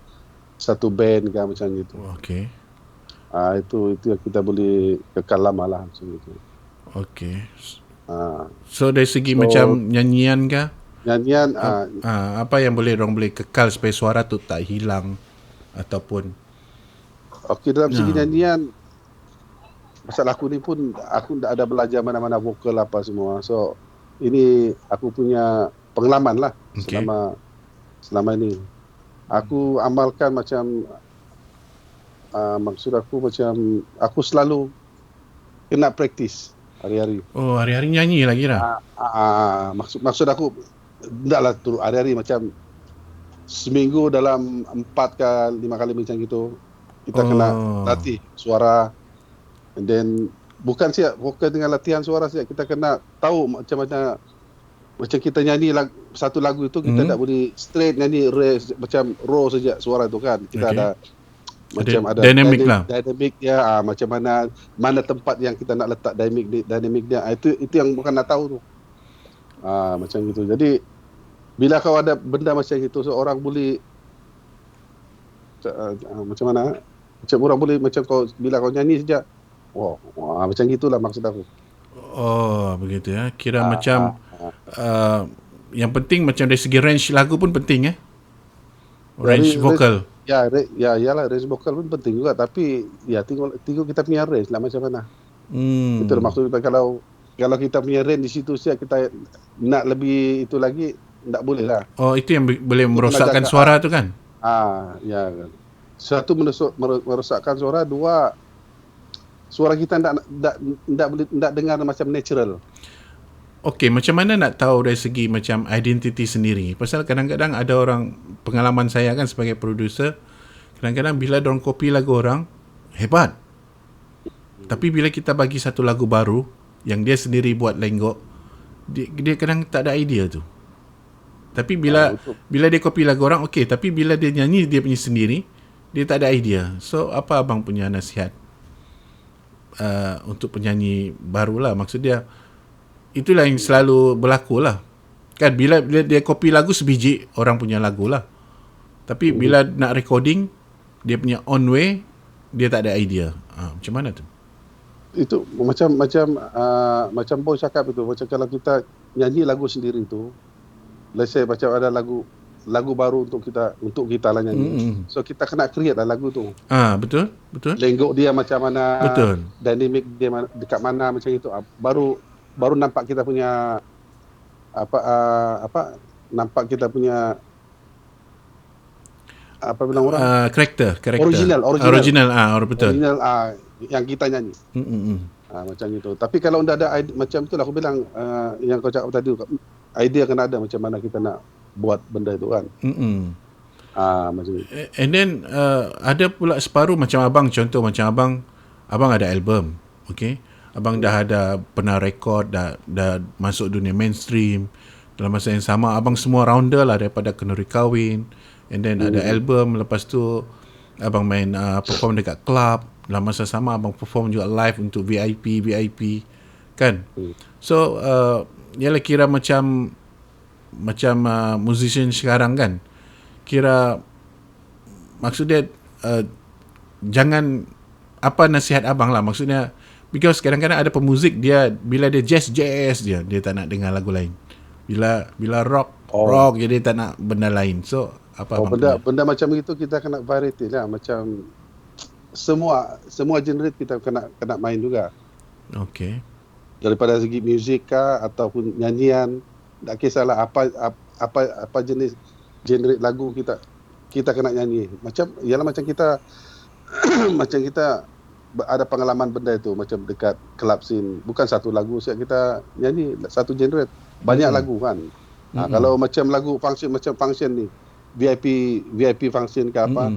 satu band kan macam itu. Okay. Itu yang kita boleh kekal lama lah macam itu. Okay. So dari segi macam nyanyian kah? Nyanyian apa yang orang boleh kekal supaya suara tu tak hilang ataupun dalam segi nyanyian, pasal aku ni pun aku tak ada belajar mana-mana vokal apa semua. So ini aku punya pengalaman lah selama ini. Aku amalkan macam maksud aku macam aku selalu kena praktis hari-hari. Oh, hari-hari nyanyi lagi lah. Maksud aku taklah turut hari-hari, macam seminggu dalam 4 ke 5 kali macam gitu. Kita kena latih suara. And then bukan siap vokal dengan latihan suara siap, kita kena tahu macam kita nyanyi satu lagu itu, kita tak boleh straight nyanyi macam raw saja suara itu kan. Kita ada macam ada dynamic lah. Dynamic dia macam mana tempat yang kita nak letak dynamic dia. Itu yang bukan nak tahu tu. Macam gitu. Jadi bila kau ada benda macam itu, seorang boleh macam mana? Macam orang boleh macam kau bila kau nyanyi saja. Macam gitulah maksud aku. Oh, begitu ya. Kira macam yang penting macam dari segi range lagu pun penting range vokal. Yalah, range vokal pun penting juga, tapi ya tengok kita punya range lah macam mana. Itu maksud kita. Kalau kita punya range di situ siap, kita nak lebih itu lagi tak boleh lah. Oh, itu yang boleh merosakkan suara tu kan? Ya. Satu merosakkan suara, dua suara kita tak dengar macam natural. Okey, macam mana nak tahu dari segi macam identiti sendiri? Pasal kadang-kadang ada orang, pengalaman saya kan sebagai producer, kadang-kadang bila diorang copy lagu orang, hebat. Tapi bila kita bagi satu lagu baru, yang dia sendiri buat lenggok, dia kadang tak ada idea tu. Tapi bila dia copy lagu orang, okey. Tapi bila dia nyanyi dia punya sendiri, dia tak ada idea. So, apa abang punya nasihat untuk penyanyi baru lah? Maksud dia, itulah yang selalu berlaku lah. Kan bila dia copy lagu sebiji orang punya lagu lah. Tapi bila nak recording, dia punya on way, dia tak ada idea. Macam mana tu? Itu macam boy cakap itu, macam kalau kita nyanyi lagu sendiri tu, let's say macam ada lagu baru untuk kita lah nyanyi. So kita kena create lah lagu tu. Betul. Lenggok dia macam mana, betul. Dynamic dia dekat mana macam itu. Baru nampak kita punya nampak kita punya apa bilang orang? Karakter. Original. Betul. Original yang kita nyanyi. Macam itu. Tapi kalau tidak ada macam itulah aku bilang, yang kau cakap tadi, idea kena ada macam mana kita nak buat benda itu kan. Macam itu. And then ada pula separuh macam abang, contoh macam abang ada album, okay? Abang dah ada pernah rekod, dah masuk dunia mainstream. Dalam masa yang sama abang semua rounder lah, daripada Kenduri Kahwin, and then ada album, lepas tu abang main perform dekat club. Dalam masa sama abang perform juga live untuk VIP kan. So yalah, kira macam macam musician sekarang kan, kira maksud dia jangan, apa nasihat abang lah, maksudnya because kadang-kadang ada pemuzik dia bila dia jazz dia tak nak dengar lagu lain, bila rock jadi tak nak benda lain. So apa abang benda macam itu kita kena variety lah, macam semua genre kita kena main juga. Okay. Daripada segi muzik kah ataupun nyanyian, tak kisahlah apa jenis genre lagu kita kena nyanyi. Macam kita macam kita ada pengalaman benda itu, macam dekat club scene, bukan satu lagu siap kita nyanyi satu genre, banyak lagu kan. Kalau macam lagu function ni, VIP function ke apa,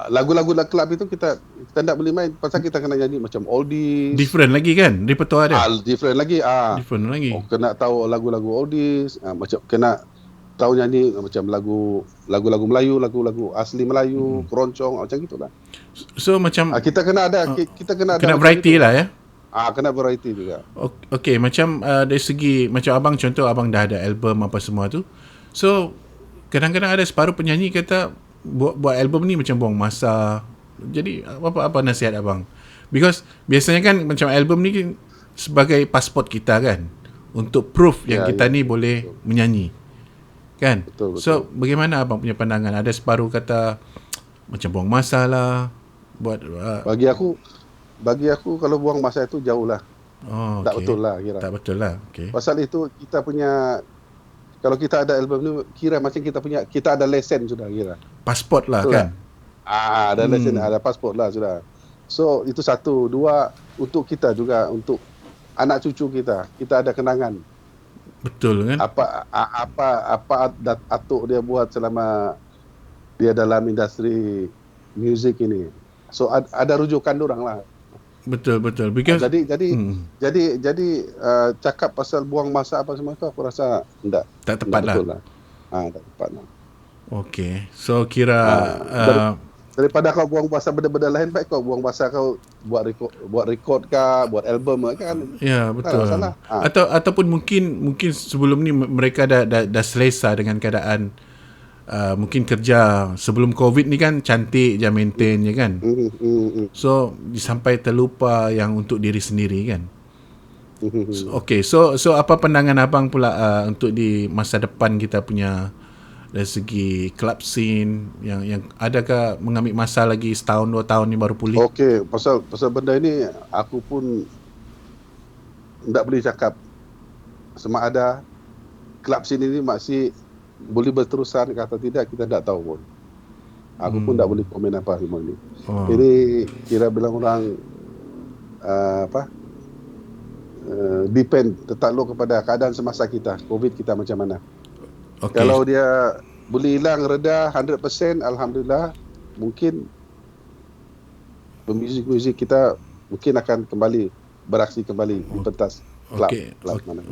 lagu-lagu club itu kita tak boleh main pasal kita kena nyanyi macam oldies. Different lagi kan repertoire dia. Different lagi. Different lagi. Kena tahu lagu-lagu oldies, macam kena tahu nyanyi macam lagu-lagu Melayu, lagu-lagu asli Melayu, keroncong macam gitulah. So macam kita kena ada variety lah ya. Kena variety juga. Okay, macam dari segi macam abang, contoh abang dah ada album apa semua tu. So kadang-kadang ada separuh penyanyi kata buat album ni macam buang masa. Jadi apa nasihat abang? Because biasanya kan macam album ni sebagai pasport kita kan, untuk proof yang kita ni boleh menyanyi kan. Betul. So bagaimana abang punya pandangan? Ada separuh kata macam buang masa lah buat bagi aku kalau buang masa itu jauh lah. Tak betul lah kira. Tak betul lah. Okay. Pasal itu kita punya, kalau kita ada album ni kira macam kita ada lesen sudah kira. Pasport lah kan. Ada lesen, ada pasport lah sudah. So itu satu, dua, untuk kita juga, untuk anak cucu kita ada kenangan. Betul kan? Apa atuk dia buat selama dia dalam industri music ini. So ada rujukan orang lah. Betul. Because jadi cakap pasal buang masa apa semua tu aku rasa tak tepat lah. Tak tepat lah. Okay. So kira daripada kau buang masa benda-benda lain, baik kau buang masa kau buat record kah, buat album kan. Ya, betul. Ataupun mungkin sebelum ni mereka dah selesa dengan keadaan. Mungkin kerja sebelum COVID ni kan cantik je, maintain je kan. So sampai terlupa yang untuk diri sendiri kan. Okay, so apa pandangan abang pula untuk di masa depan kita punya dari segi club scene yang adakah mengambil masa lagi setahun 2 tahun ni baru pulih? Okay, pasal benda ini aku pun tak boleh cakap sama ada club scene ini masih boleh berterusan atau tidak, kita tak tahu pun. Aku pun tak boleh komen apa semua ni. Ini kira bilang orang depend, tertakluk kepada keadaan semasa kita, COVID kita macam mana. Okay. Kalau dia boleh hilang reda 100%, alhamdulillah, mungkin muzik kita mungkin akan kembali beraksi kembali di pentas klub.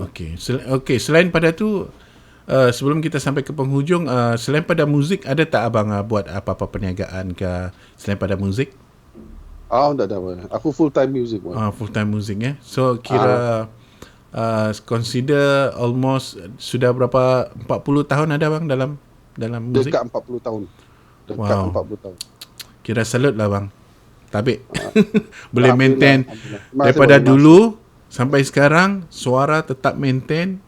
Okay, selain pada tu, sebelum kita sampai ke penghujung, selain pada muzik, ada tak abang buat apa-apa perniagaan ke selain pada muzik? Tak ada. Aku full time music. Full time music ya. So kira consider almost sudah berapa 40 tahun ada bang dalam muzik? Dekat 40 tahun. 40 tahun. Kira salut lah bang. Tabik. Boleh maintain daripada dulu sampai sekarang, suara tetap maintain,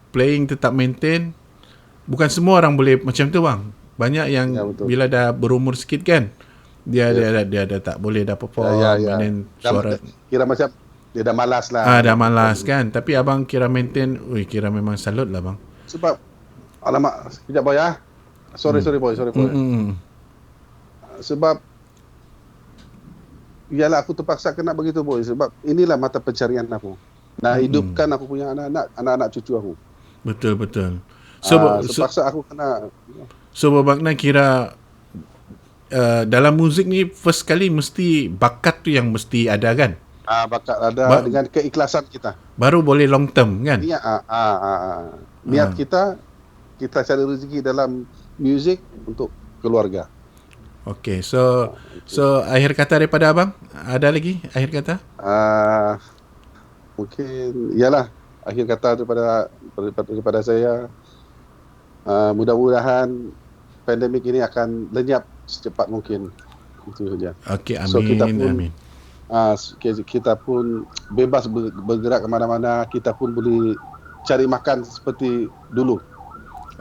playing tetap maintain. Bukan semua orang boleh macam tu bang. Banyak yang bila dah berumur sikit kan, dia tak boleh dah perform, maintain suara. Kira macam dia dah malas lah. Dah malas kan. Tapi abang kira maintain, kira memang salut lah bang. Sebab alamak, sekejap boy ya. Sorry boy. Sebab ialah aku terpaksa kena begitu boy, sebab inilah mata pencarian aku. Hidupkan aku punya anak-anak cucu aku. Betul. Terpaksa aku kena. So bermakna kira dalam muzik ni first kali mesti bakat tu yang mesti ada kan? Bakat ada dengan keikhlasan kita. Baru boleh long term kan? Niat kita cari rezeki dalam muzik untuk keluarga. Okay, so akhir kata daripada abang, ada lagi akhir kata? Mungkin ialah akhir kata daripada saya, mudah-mudahan pandemik ini akan lenyap secepat mungkin. Itu saja. Okey, amin. So kita pun, amin. kita pun bebas bergerak ke mana-mana, kita pun boleh cari makan seperti dulu.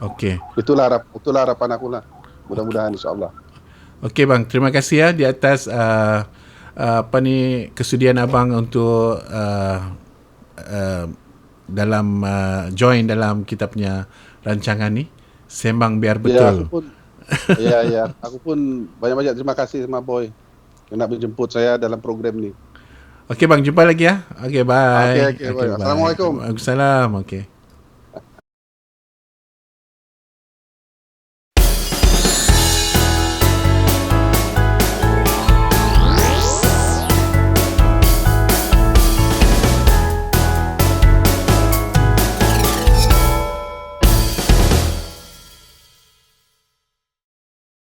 Okey. Itulah harapan aku lah. Mudah-mudahan insya-Allah. Okey bang, terima kasih ya di atas kesudian abang untuk dalam join dalam kita punya rancangan ni, Sembang Biar Betul. Aku pun banyak-banyak terima kasih sama Boy yang nak menjemput saya dalam program ni. Okey bang, jumpa lagi ya. Okey, bye. Okey, bye. Assalamualaikum. Waalaikumsalam. Okey.